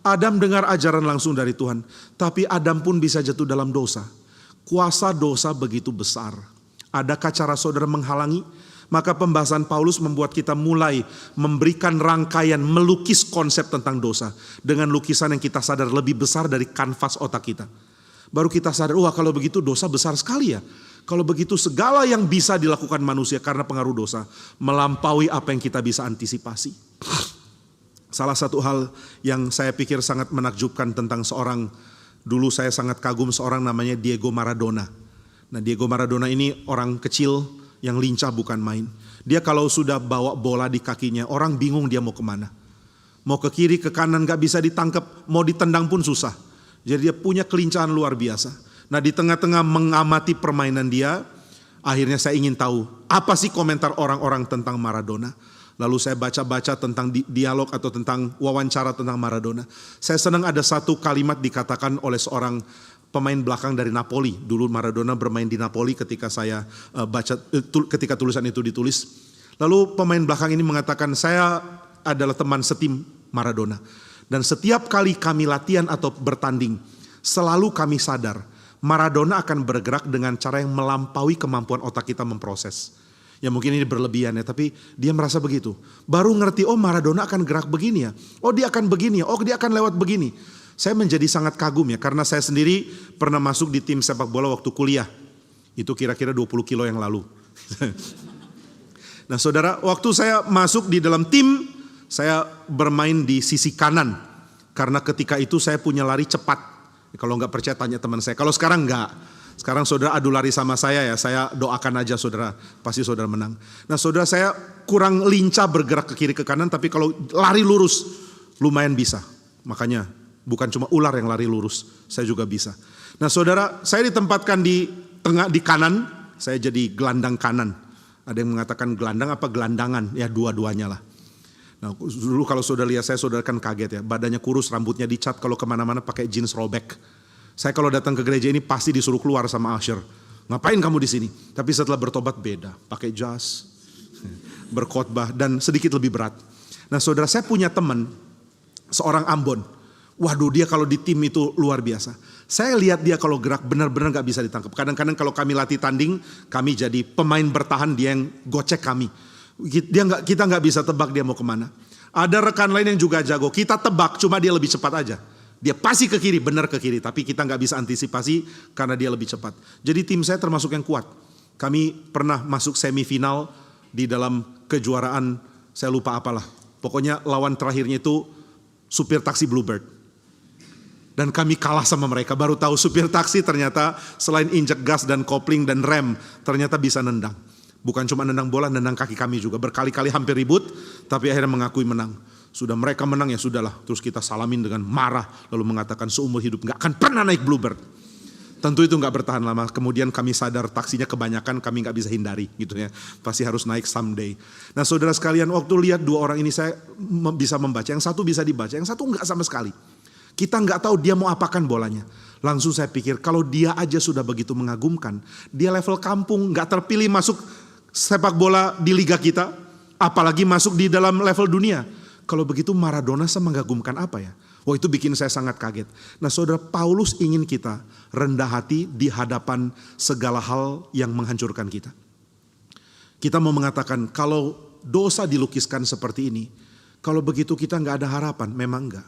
Adam dengar ajaran langsung dari Tuhan. Tapi Adam pun bisa jatuh dalam dosa. Kuasa dosa begitu besar. Adakah cara saudara menghalangi? Maka pembahasan Paulus membuat kita mulai memberikan rangkaian melukis konsep tentang dosa. Dengan lukisan yang kita sadar lebih besar dari kanvas otak kita. Baru kita sadar, wah kalau begitu dosa besar sekali ya. Kalau begitu segala yang bisa dilakukan manusia karena pengaruh dosa melampaui apa yang kita bisa antisipasi. Salah satu hal yang saya pikir sangat menakjubkan tentang seorang, dulu saya sangat kagum seorang namanya Diego Maradona. Nah Diego Maradona ini orang kecil yang lincah bukan main. Dia kalau sudah bawa bola di kakinya, orang bingung dia mau kemana. Mau ke kiri, ke kanan gak bisa ditangkap, mau ditendang pun susah. Jadi dia punya kelincahan luar biasa. Nah di tengah-tengah mengamati permainan dia, akhirnya saya ingin tahu, apa sih komentar orang-orang tentang Maradona. Lalu saya baca-baca tentang dialog atau tentang wawancara tentang Maradona. Saya senang ada satu kalimat dikatakan oleh seorang pemain belakang dari Napoli. Dulu Maradona bermain di Napoli ketika saya baca, ketika tulisan itu ditulis. Lalu pemain belakang ini mengatakan, saya adalah teman setim Maradona. Dan setiap kali kami latihan atau bertanding, selalu kami sadar, Maradona akan bergerak dengan cara yang melampaui kemampuan otak kita memproses. Ya mungkin ini berlebihan ya, tapi dia merasa begitu. Baru ngerti, oh Maradona akan gerak begini ya. Oh dia akan begini ya, oh dia akan lewat begini. Saya menjadi sangat kagum ya, karena saya sendiri pernah masuk di tim sepak bola waktu kuliah. Itu kira-kira 20 kilo yang lalu. Nah saudara, waktu saya masuk di dalam tim, saya bermain di sisi kanan. Karena ketika itu saya punya lari cepat. Kalau nggak percaya tanya teman saya, kalau sekarang nggak. Sekarang saudara adu lari sama saya ya, saya doakan aja saudara, pasti saudara menang. Nah saudara, saya kurang lincah bergerak ke kiri ke kanan, tapi kalau lari lurus lumayan bisa. Makanya bukan cuma ular yang lari lurus, saya juga bisa. Nah saudara, saya ditempatkan di tengah, di kanan, saya jadi gelandang kanan. Ada yang mengatakan gelandang apa gelandangan, ya dua-duanya lah. Nah dulu kalau saudara lihat saya, saudara kan kaget ya, badannya kurus, rambutnya dicat, kalau kemana-mana pakai jeans robek. Saya kalau datang ke gereja ini pasti disuruh keluar sama usher. Ngapain kamu di sini? Tapi setelah bertobat beda, pakai jas, berkhotbah dan sedikit lebih berat. Nah saudara, saya punya teman, seorang Ambon. Waduh dia kalau di tim itu luar biasa. Saya lihat dia kalau gerak benar-benar gak bisa ditangkap. Kadang-kadang kalau kami latih tanding, kami jadi pemain bertahan, dia yang gocek kami. Kita gak bisa tebak dia mau kemana. Ada rekan lain yang juga jago, kita tebak cuma dia lebih cepat aja. Dia pasti ke kiri, benar ke kiri. Tapi kita gak bisa antisipasi karena dia lebih cepat. Jadi tim saya termasuk yang kuat. Kami pernah masuk semifinal di dalam kejuaraan, saya lupa apalah. Pokoknya lawan terakhirnya itu supir taksi Bluebird. Dan kami kalah sama mereka. Baru tahu supir taksi ternyata selain injek gas dan kopling dan rem, ternyata bisa nendang. Bukan cuma nendang bola, nendang kaki kami juga. Berkali-kali hampir ribut, tapi akhirnya mengakui menang. Sudah mereka menang ya sudahlah. Terus kita salamin dengan marah. Lalu mengatakan seumur hidup gak akan pernah naik Bluebird. Tentu itu gak bertahan lama. Kemudian kami sadar taksinya kebanyakan, kami gak bisa hindari gitu ya. Pasti harus naik someday. Nah saudara sekalian, waktu lihat dua orang ini saya bisa membaca. Yang satu bisa dibaca, yang satu gak sama sekali. Kita gak tahu dia mau apakan bolanya. Langsung saya pikir kalau dia aja sudah begitu mengagumkan. Dia level kampung, gak terpilih masuk sepak bola di liga kita. Apalagi masuk di dalam level dunia. Kalau begitu Maradona semengagumkan apa ya? Wah itu bikin saya sangat kaget. Nah saudara, Paulus ingin kita rendah hati di hadapan segala hal yang menghancurkan kita. Kita mau mengatakan kalau dosa dilukiskan seperti ini, kalau begitu kita gak ada harapan, memang enggak.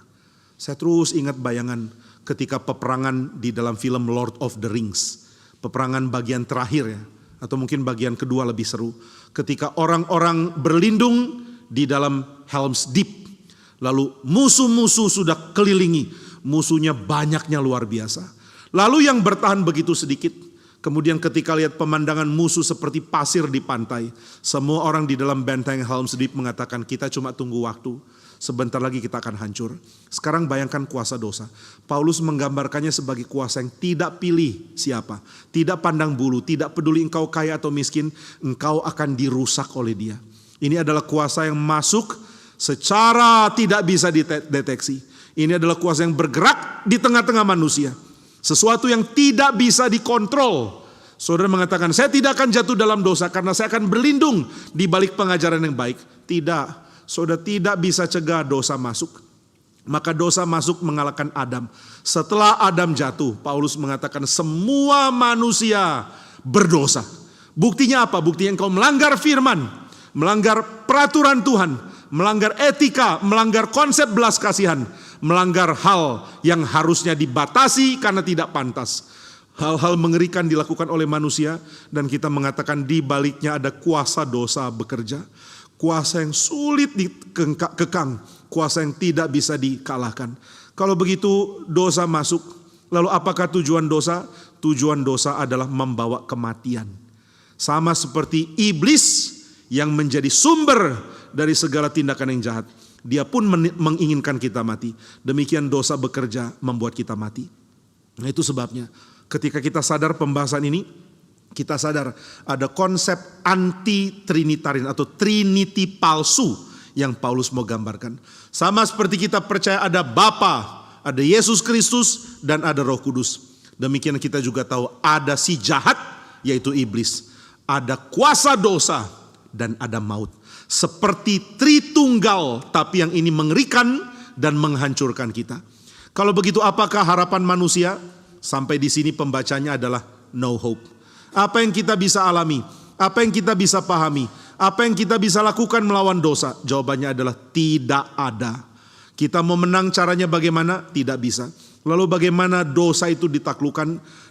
Saya terus ingat bayangan ketika peperangan di dalam film Lord of the Rings. Peperangan bagian terakhir ya, atau mungkin bagian kedua lebih seru. Ketika orang-orang berlindung di dalam Helm's Deep. Lalu musuh-musuh sudah kelilingi. Musuhnya banyaknya luar biasa. Lalu yang bertahan begitu sedikit. Kemudian ketika lihat pemandangan musuh seperti pasir di pantai, semua orang di dalam benteng Helm's Deep mengatakan kita cuma tunggu waktu. Sebentar lagi kita akan hancur. Sekarang bayangkan kuasa dosa. Paulus menggambarkannya sebagai kuasa yang tidak pilih siapa. Tidak pandang bulu, tidak peduli engkau kaya atau miskin, engkau akan dirusak oleh dia. Ini adalah kuasa yang masuk secara tidak bisa dideteksi. Ini adalah kuasa yang bergerak di tengah-tengah manusia. Sesuatu yang tidak bisa dikontrol. Saudara mengatakan, saya tidak akan jatuh dalam dosa karena saya akan berlindung di balik pengajaran yang baik. Tidak. Saudara tidak bisa cegah dosa masuk. Maka dosa masuk mengalahkan Adam. Setelah Adam jatuh, Paulus mengatakan semua manusia berdosa. Buktinya apa? Buktinya engkau melanggar firman, melanggar peraturan Tuhan, melanggar etika, melanggar konsep belas kasihan, melanggar hal yang harusnya dibatasi karena tidak pantas. Hal-hal mengerikan dilakukan oleh manusia dan kita mengatakan di baliknya ada kuasa dosa bekerja. Kuasa yang sulit dikekang, kuasa yang tidak bisa dikalahkan. Kalau begitu dosa masuk, lalu apakah tujuan dosa? Tujuan dosa adalah membawa kematian. Sama seperti iblis yang menjadi sumber dari segala tindakan yang jahat. Dia pun menginginkan kita mati. Demikian dosa bekerja membuat kita mati. Nah itu sebabnya ketika kita sadar pembahasan ini, kita sadar ada konsep anti-trinitarian atau trinity palsu yang Paulus mau gambarkan. Sama seperti kita percaya ada Bapa, ada Yesus Kristus dan ada Roh Kudus. Demikian kita juga tahu ada si jahat yaitu iblis. Ada kuasa dosa dan ada maut. Seperti Tritunggal tapi yang ini mengerikan dan menghancurkan kita. Kalau begitu apakah harapan manusia? Sampai di sini pembacanya adalah no hope. Apa yang kita bisa alami? Apa yang kita bisa pahami? Apa yang kita bisa lakukan melawan dosa? Jawabannya adalah tidak ada. Kita mau menang caranya bagaimana? Tidak bisa. Lalu bagaimana dosa itu ditaklukkan?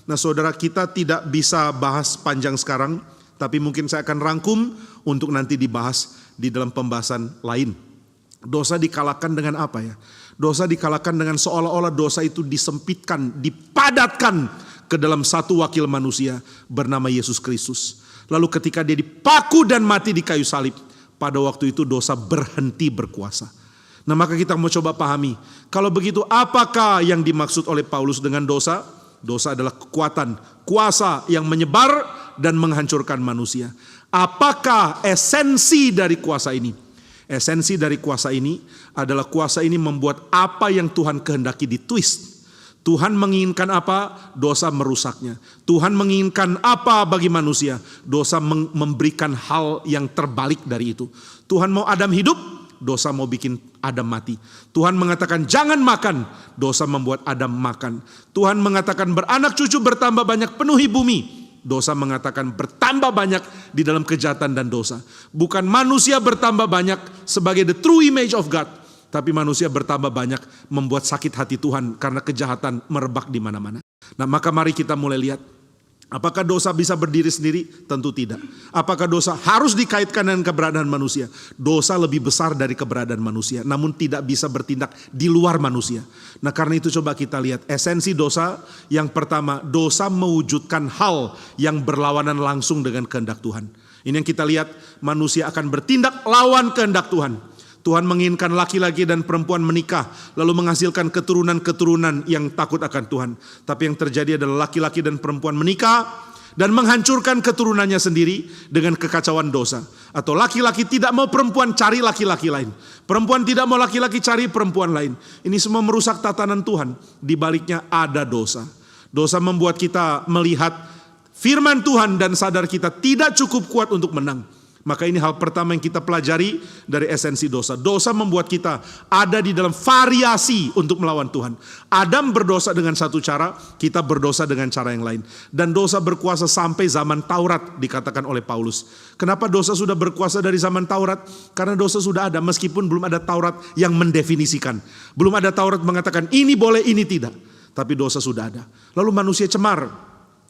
Nah saudara, kita tidak bisa bahas panjang sekarang, tapi mungkin saya akan rangkum untuk nanti dibahas di dalam pembahasan lain. Dosa dikalahkan dengan apa ya? Dosa dikalahkan dengan seolah-olah dosa itu disempitkan, dipadatkan ke dalam satu wakil manusia bernama Yesus Kristus. Lalu ketika dia dipaku dan mati di kayu salib, pada waktu itu dosa berhenti berkuasa. Nah maka kita mau coba pahami, kalau begitu apakah yang dimaksud oleh Paulus dengan dosa? Dosa adalah kekuatan, kuasa yang menyebar dan menghancurkan manusia. Apakah esensi dari kuasa ini? Esensi dari kuasa ini adalah kuasa ini membuat apa yang Tuhan kehendaki ditwist. Tuhan menginginkan apa? Dosa merusaknya. Tuhan menginginkan apa bagi manusia? Dosa memberikan hal yang terbalik dari itu. Tuhan mau Adam hidup, dosa mau bikin Adam mati. Tuhan mengatakan jangan makan, dosa membuat Adam makan. Tuhan mengatakan beranak cucu bertambah banyak, penuhi bumi. Dosa mengatakan bertambah banyak di dalam kejahatan dan dosa. Bukan manusia bertambah banyak sebagai the true image of God, tapi manusia bertambah banyak membuat sakit hati Tuhan karena kejahatan merebak di mana-mana. Nah maka mari kita mulai lihat. Apakah dosa bisa berdiri sendiri? Tentu tidak. Apakah dosa harus dikaitkan dengan keberadaan manusia? Dosa lebih besar dari keberadaan manusia, namun tidak bisa bertindak di luar manusia. Nah karena itu coba kita lihat esensi dosa. Yang pertama, dosa mewujudkan hal yang berlawanan langsung dengan kehendak Tuhan. Ini yang kita lihat, manusia akan bertindak lawan kehendak Tuhan. Tuhan menginginkan laki-laki dan perempuan menikah, lalu menghasilkan keturunan-keturunan yang takut akan Tuhan. Tapi yang terjadi adalah laki-laki dan perempuan menikah dan menghancurkan keturunannya sendiri dengan kekacauan dosa. Atau laki-laki tidak mau perempuan, cari laki-laki lain. Perempuan tidak mau laki-laki, cari perempuan lain. Ini semua merusak tatanan Tuhan. Di baliknya ada dosa. Dosa membuat kita melihat firman Tuhan dan sadar kita tidak cukup kuat untuk menang. Maka ini hal pertama yang kita pelajari dari esensi dosa. Dosa membuat kita ada di dalam variasi untuk melawan Tuhan. Adam berdosa dengan satu cara, kita berdosa dengan cara yang lain. Dan dosa berkuasa sampai zaman Taurat dikatakan oleh Paulus. Kenapa dosa sudah berkuasa dari zaman Taurat? Karena dosa sudah ada meskipun belum ada Taurat yang mendefinisikan. Belum ada Taurat mengatakan ini boleh, ini tidak. Tapi dosa sudah ada. Lalu manusia cemar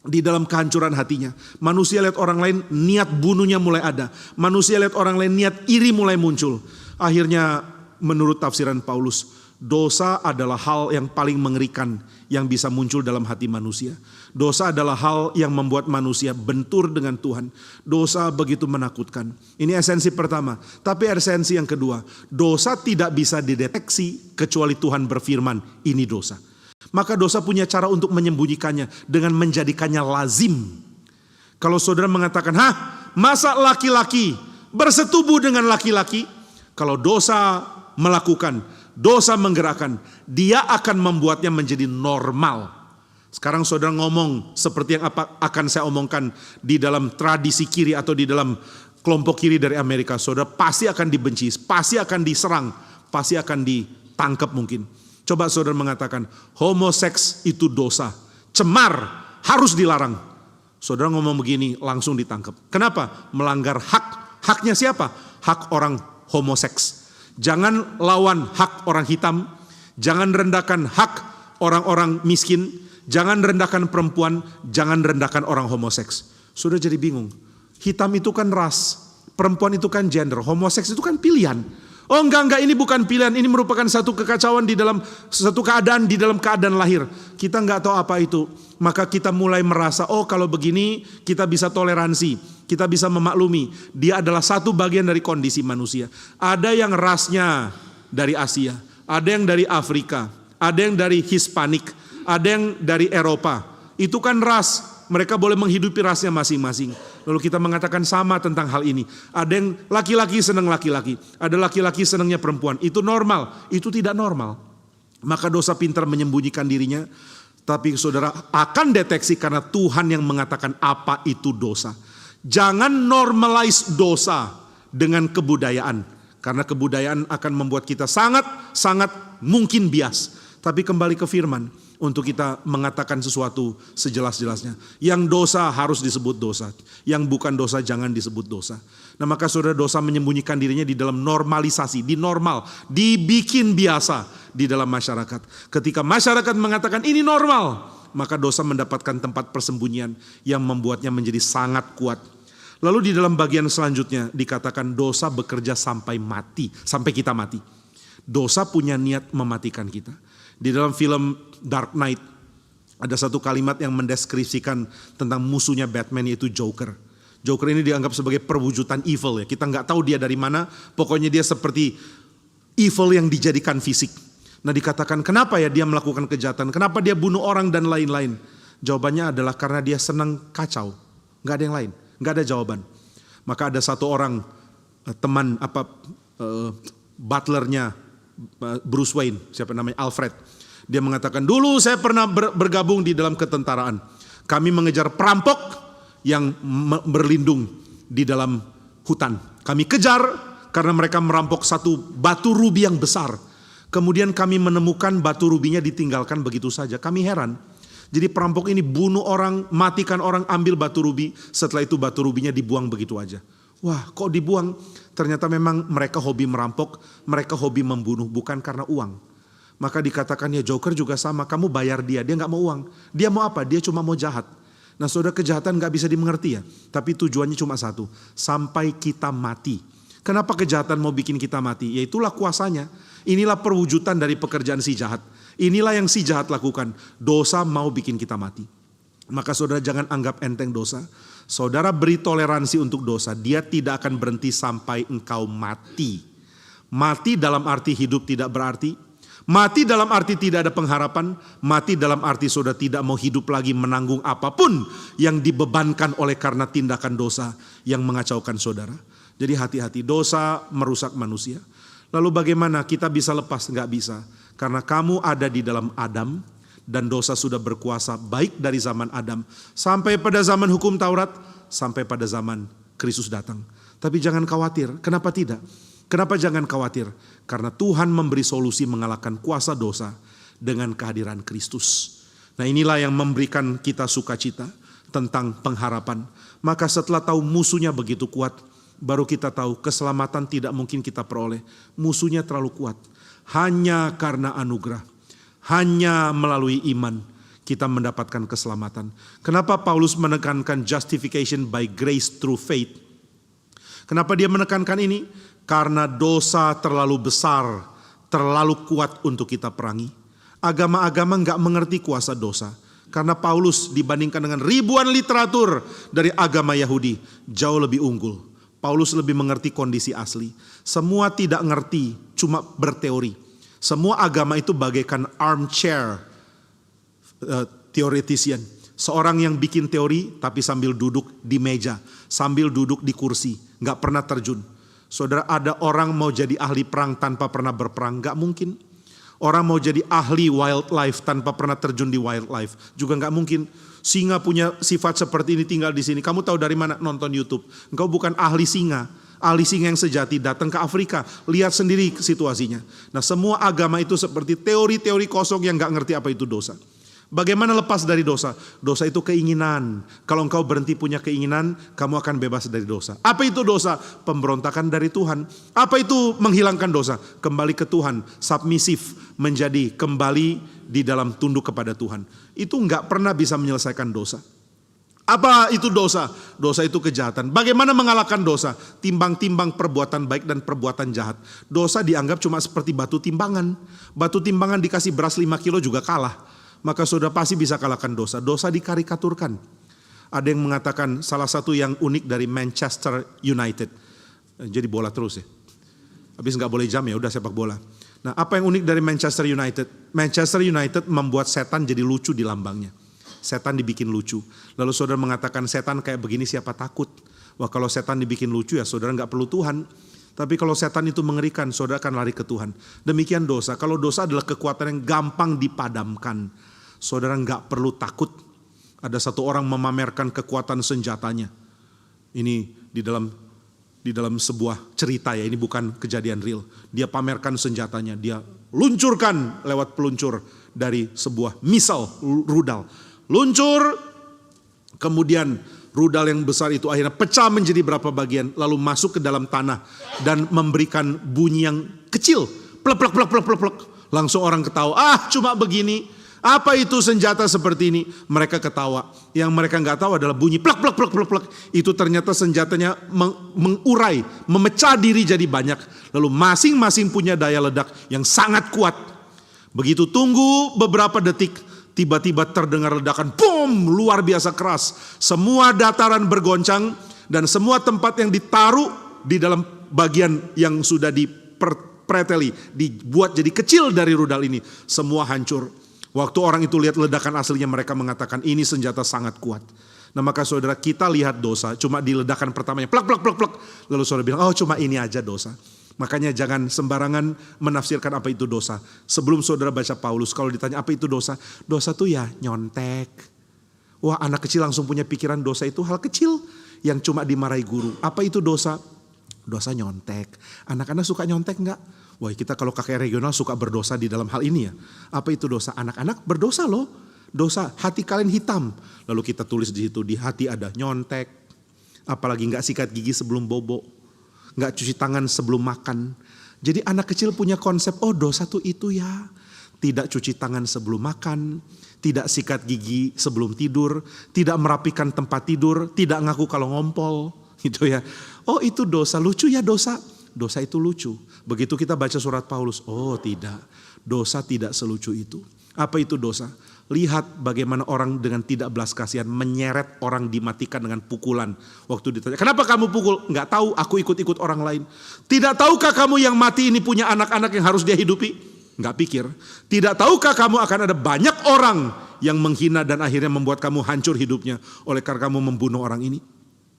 di dalam kehancuran hatinya. Manusia lihat orang lain, niat bunuhnya mulai ada. Manusia lihat orang lain, niat iri mulai muncul. Akhirnya menurut tafsiran Paulus, Dosa adalah hal yang paling mengerikan yang bisa muncul dalam hati manusia. Dosa adalah hal yang membuat manusia bentur dengan Tuhan. Dosa begitu menakutkan. Ini esensi pertama. Tapi esensi yang kedua, dosa tidak bisa dideteksi kecuali Tuhan berfirman, ini dosa. Maka dosa punya cara untuk menyembunyikannya dengan menjadikannya lazim. Kalau saudara mengatakan, masa laki-laki bersetubuh dengan laki-laki? Kalau dosa melakukan, dosa menggerakkan, dia akan membuatnya menjadi normal. Sekarang saudara ngomong seperti yang akan saya omongkan di dalam tradisi kiri atau di dalam kelompok kiri dari Amerika. Saudara pasti akan dibenci, pasti akan diserang, pasti akan ditangkap mungkin. Coba saudara mengatakan, homoseks itu dosa, cemar, harus dilarang. Saudara ngomong begini, langsung ditangkap. Kenapa? Melanggar hak. Haknya siapa? Hak orang homoseks. Jangan lawan hak orang hitam. Jangan rendahkan hak orang-orang miskin. Jangan rendahkan perempuan. Jangan rendahkan orang homoseks. Saudara jadi bingung. Hitam itu kan ras. Perempuan itu kan gender. Homoseks itu kan pilihan. Oh enggak, ini bukan pilihan, ini merupakan satu kekacauan di dalam satu keadaan, di dalam keadaan lahir. Kita enggak tahu apa itu. Maka kita mulai merasa, oh kalau begini kita bisa toleransi, kita bisa memaklumi. Dia adalah satu bagian dari kondisi manusia. Ada yang rasnya dari Asia, ada yang dari Afrika, ada yang dari Hispanik, ada yang dari Eropa. Itu kan ras. Mereka boleh menghidupi rasnya masing-masing. Lalu kita mengatakan sama tentang hal ini. Ada yang laki-laki senang laki-laki. Ada laki-laki senangnya perempuan. Itu normal. Itu tidak normal. Maka dosa pintar menyembunyikan dirinya. Tapi saudara akan deteksi karena Tuhan yang mengatakan apa itu dosa. Jangan normalize dosa dengan kebudayaan. Karena kebudayaan akan membuat kita sangat mungkin bias. Tapi kembali ke firman. Untuk kita mengatakan sesuatu sejelas-jelasnya. Yang dosa harus disebut dosa. Yang bukan dosa jangan disebut dosa. Nah maka saudara dosa menyembunyikan dirinya di dalam normalisasi. Di normal. Dibikin biasa di dalam masyarakat. Ketika masyarakat mengatakan ini normal. Maka dosa mendapatkan tempat persembunyian. Yang membuatnya menjadi sangat kuat. Lalu di dalam bagian selanjutnya dikatakan dosa bekerja sampai mati. Sampai kita mati. Dosa punya niat mematikan kita. Di dalam film Dark Knight ada satu kalimat yang mendeskripsikan tentang musuhnya Batman, yaitu Joker. Joker ini dianggap sebagai perwujudan evil ya. Kita nggak tahu dia dari mana. Pokoknya dia seperti evil yang dijadikan fisik. Nah dikatakan kenapa ya dia melakukan kejahatan? Kenapa dia bunuh orang dan lain-lain? Jawabannya adalah karena dia senang kacau. Nggak ada yang lain. Nggak ada jawaban. Maka ada satu orang teman butlernya Bruce Wayne, siapa namanya, Alfred. Dia mengatakan, dulu saya pernah bergabung di dalam ketentaraan. Kami mengejar perampok yang berlindung di dalam hutan. Kami kejar karena mereka merampok satu batu rubi yang besar. Kemudian kami menemukan batu rubinya ditinggalkan begitu saja. Kami heran. Jadi perampok ini bunuh orang, matikan orang, ambil batu rubi. Setelah itu batu rubinya dibuang begitu aja. Wah, kok dibuang? Ternyata memang mereka hobi merampok, mereka hobi membunuh, bukan karena uang. Maka dikatakan ya Joker juga sama, kamu bayar dia gak mau uang. Dia mau apa? Dia cuma mau jahat. Nah saudara, kejahatan gak bisa dimengerti ya. Tapi tujuannya cuma satu, sampai kita mati. Kenapa kejahatan mau bikin kita mati? Ya itulah kuasanya. Inilah perwujudan dari pekerjaan si jahat. Inilah yang si jahat lakukan. Dosa mau bikin kita mati. Maka saudara jangan anggap enteng dosa. Saudara beri toleransi untuk dosa, dia tidak akan berhenti sampai engkau mati. Mati dalam arti hidup tidak berarti. Mati dalam arti tidak ada pengharapan. Mati dalam arti saudara tidak mau hidup lagi menanggung apapun yang dibebankan oleh karena tindakan dosa yang mengacaukan saudara. Jadi hati-hati, dosa merusak manusia. Lalu bagaimana kita bisa lepas? Nggak bisa. Karena kamu ada di dalam Adam. Dan dosa sudah berkuasa baik dari zaman Adam sampai pada zaman hukum Taurat, sampai pada zaman Kristus datang. Tapi jangan khawatir, kenapa tidak? Kenapa jangan khawatir? Karena Tuhan memberi solusi mengalahkan kuasa dosa dengan kehadiran Kristus. Nah inilah yang memberikan kita sukacita tentang pengharapan. Maka setelah tahu musuhnya begitu kuat, baru kita tahu keselamatan tidak mungkin kita peroleh. Musuhnya terlalu kuat. Hanya karena anugerah. Hanya melalui iman kita mendapatkan keselamatan. Kenapa Paulus menekankan justification by grace through faith? Kenapa dia menekankan ini? Karena dosa terlalu besar, terlalu kuat untuk kita perangi. Agama-agama nggak mengerti kuasa dosa. Karena Paulus dibandingkan dengan ribuan literatur dari agama Yahudi jauh lebih unggul. Paulus lebih mengerti kondisi asli. Semua tidak ngerti, cuma berteori. Semua agama itu bagaikan armchair theoretician. Seorang yang bikin teori tapi sambil duduk di meja, sambil duduk di kursi, nggak pernah terjun. Saudara, ada orang mau jadi ahli perang tanpa pernah berperang, nggak mungkin. Orang mau jadi ahli wildlife tanpa pernah terjun di wildlife, juga nggak mungkin. Singa punya sifat seperti ini, tinggal di sini. Kamu tahu dari mana? Nonton YouTube. Engkau bukan ahli singa. Ahli singa yang sejati datang ke Afrika, lihat sendiri situasinya. Nah, semua agama itu seperti teori-teori kosong yang nggak ngerti apa itu dosa. Bagaimana lepas dari dosa? Dosa itu keinginan. Kalau engkau berhenti punya keinginan, kamu akan bebas dari dosa. Apa itu dosa? Pemberontakan dari Tuhan. Apa itu menghilangkan dosa? Kembali ke Tuhan, submisif, menjadi kembali di dalam tunduk kepada Tuhan. Itu enggak pernah bisa menyelesaikan dosa. Apa itu dosa? Dosa itu kejahatan. Bagaimana mengalahkan dosa? Timbang-timbang perbuatan baik dan perbuatan jahat. Dosa dianggap cuma seperti batu timbangan. Batu timbangan dikasih beras 5 kilo juga kalah. Maka saudara pasti bisa kalahkan dosa. Dosa dikarikaturkan. Ada yang mengatakan salah satu yang unik dari Manchester United. Jadi bola terus ya. Habis nggak boleh jam ya, udah sepak bola. Nah, apa yang unik dari Manchester United? Manchester United membuat setan jadi lucu di lambangnya. Setan dibikin lucu. Lalu saudara mengatakan setan kayak begini siapa takut? Wah, kalau setan dibikin lucu ya saudara nggak perlu Tuhan. Tapi kalau setan itu mengerikan, saudara akan lari ke Tuhan. Demikian dosa. Kalau dosa adalah kekuatan yang gampang dipadamkan, saudara nggak perlu takut. Ada satu orang memamerkan kekuatan senjatanya. Ini di dalam sebuah cerita ya, ini bukan kejadian real. Dia pamerkan senjatanya, dia luncurkan lewat peluncur dari sebuah misal rudal. Luncur, kemudian rudal yang besar itu akhirnya pecah menjadi berapa bagian, lalu masuk ke dalam tanah dan memberikan bunyi yang kecil, plek plek plek plek plek plek. Langsung orang ketawa, cuma begini. Apa itu senjata seperti ini? Mereka ketawa. Yang mereka nggak tahu adalah bunyi plek plek plek plek plek. Itu ternyata senjatanya mengurai, memecah diri jadi banyak. Lalu masing-masing punya daya ledak yang sangat kuat. Begitu tunggu beberapa detik, tiba-tiba terdengar ledakan, boom, luar biasa keras. Semua dataran bergoncang dan semua tempat yang ditaruh di dalam bagian yang sudah dipreteli, dibuat jadi kecil dari rudal ini, semua hancur. Waktu orang itu lihat ledakan aslinya, mereka mengatakan ini senjata sangat kuat. Nah, maka saudara, kita lihat dosa cuma di ledakan pertamanya, plak plak plak plak. Lalu saudara bilang, oh cuma ini aja dosa. Makanya jangan sembarangan menafsirkan apa itu dosa. Sebelum saudara baca Paulus, kalau ditanya apa itu dosa, dosa tuh ya nyontek. Wah, anak kecil langsung punya pikiran dosa itu hal kecil yang cuma dimarahi guru. Apa itu dosa? Dosa nyontek. Anak-anak suka nyontek enggak? Wah, kita kalau kakek regional suka berdosa di dalam hal ini ya. Apa itu dosa? Anak-anak berdosa loh. Dosa, hati kalian hitam. Lalu kita tulis di situ, di hati ada nyontek. Apalagi enggak sikat gigi sebelum bobo. Nggak cuci tangan sebelum makan. Jadi anak kecil punya konsep, oh dosa tuh itu ya. Tidak cuci tangan sebelum makan, tidak sikat gigi sebelum tidur, tidak merapikan tempat tidur, tidak ngaku kalau ngompol. Gitu ya. Oh itu dosa, lucu ya dosa. Dosa itu lucu. Begitu kita baca surat Paulus, oh tidak. Dosa tidak selucu itu. Apa itu dosa? Lihat bagaimana orang dengan tidak belas kasihan menyeret orang dimatikan dengan pukulan. Waktu ditanya, kenapa kamu pukul? Enggak tahu, aku ikut-ikut orang lain. Tidak tahukah kamu yang mati ini punya anak-anak yang harus dia hidupi? Enggak pikir. Tidak tahukah kamu akan ada banyak orang yang menghina dan akhirnya membuat kamu hancur hidupnya oleh karena kamu membunuh orang ini?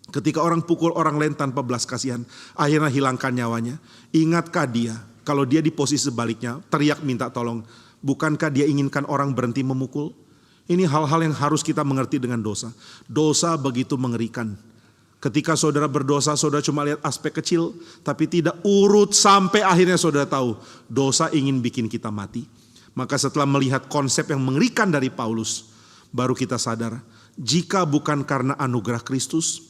Ketika orang pukul orang lain tanpa belas kasihan, akhirnya hilangkan nyawanya. Ingatkah dia, kalau dia di posisi sebaliknya, teriak minta tolong, bukankah dia inginkan orang berhenti memukul? Ini hal-hal yang harus kita mengerti dengan dosa. Dosa begitu mengerikan. Ketika saudara berdosa, saudara cuma lihat aspek kecil, tapi tidak urut sampai akhirnya saudara tahu, dosa ingin bikin kita mati. Maka setelah melihat konsep yang mengerikan dari Paulus, baru kita sadar, jika bukan karena anugerah Kristus,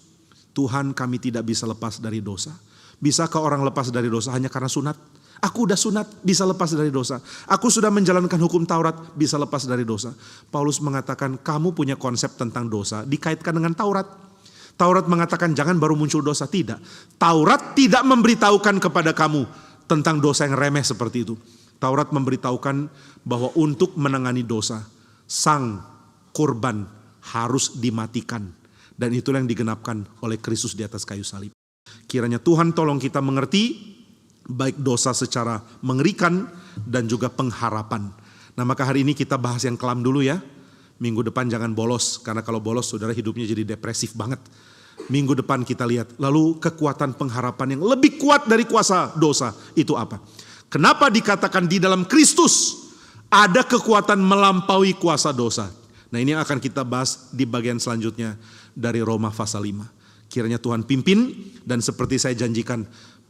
Tuhan, kami tidak bisa lepas dari dosa. Bisakah orang lepas dari dosa hanya karena sunat? Aku udah sunat, bisa lepas dari dosa. Aku sudah menjalankan hukum Taurat, bisa lepas dari dosa. Paulus mengatakan kamu punya konsep tentang dosa dikaitkan dengan Taurat. Taurat mengatakan jangan baru muncul dosa. Tidak. Taurat tidak memberitahukan kepada kamu tentang dosa yang remeh seperti itu. Taurat memberitahukan bahwa untuk menangani dosa, sang korban harus dimatikan. Dan itulah yang digenapkan oleh Kristus di atas kayu salib. Kiranya Tuhan tolong kita mengerti baik dosa secara mengerikan dan juga pengharapan. Nah, maka hari ini kita bahas yang kelam dulu ya. Minggu depan jangan bolos, karena kalau bolos saudara hidupnya jadi depresif banget. Minggu depan kita lihat, lalu kekuatan pengharapan yang lebih kuat dari kuasa dosa itu apa? Kenapa dikatakan di dalam Kristus ada kekuatan melampaui kuasa dosa? Nah, ini yang akan kita bahas di bagian selanjutnya dari Roma pasal 5. Kiranya Tuhan pimpin, dan seperti saya janjikan,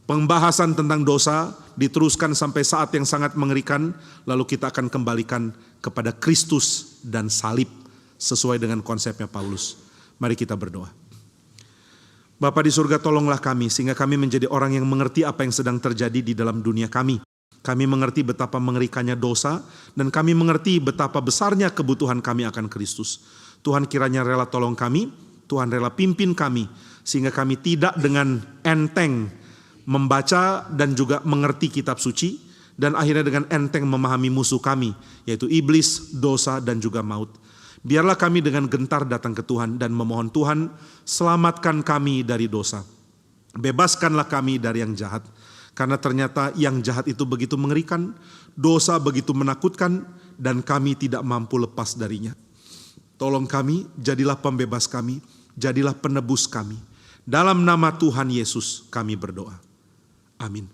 pembahasan tentang dosa diteruskan sampai saat yang sangat mengerikan, lalu kita akan kembalikan kepada Kristus dan salib sesuai dengan konsepnya Paulus. Mari kita berdoa. Bapa di surga, tolonglah kami sehingga kami menjadi orang yang mengerti apa yang sedang terjadi di dalam dunia kami. Kami mengerti betapa mengerikannya dosa, dan kami mengerti betapa besarnya kebutuhan kami akan Kristus. Tuhan kiranya rela tolong kami, Tuhan rela pimpin kami, sehingga kami tidak dengan enteng membaca dan juga mengerti kitab suci, dan akhirnya dengan enteng memahami musuh kami, yaitu iblis, dosa, dan juga maut. Biarlah kami dengan gentar datang ke Tuhan dan memohon Tuhan, selamatkan kami dari dosa. Bebaskanlah kami dari yang jahat. Karena ternyata yang jahat itu begitu mengerikan, dosa begitu menakutkan, dan kami tidak mampu lepas darinya. Tolong kami, jadilah pembebas kami, jadilah penebus kami. Dalam nama Tuhan Yesus kami berdoa. Amin.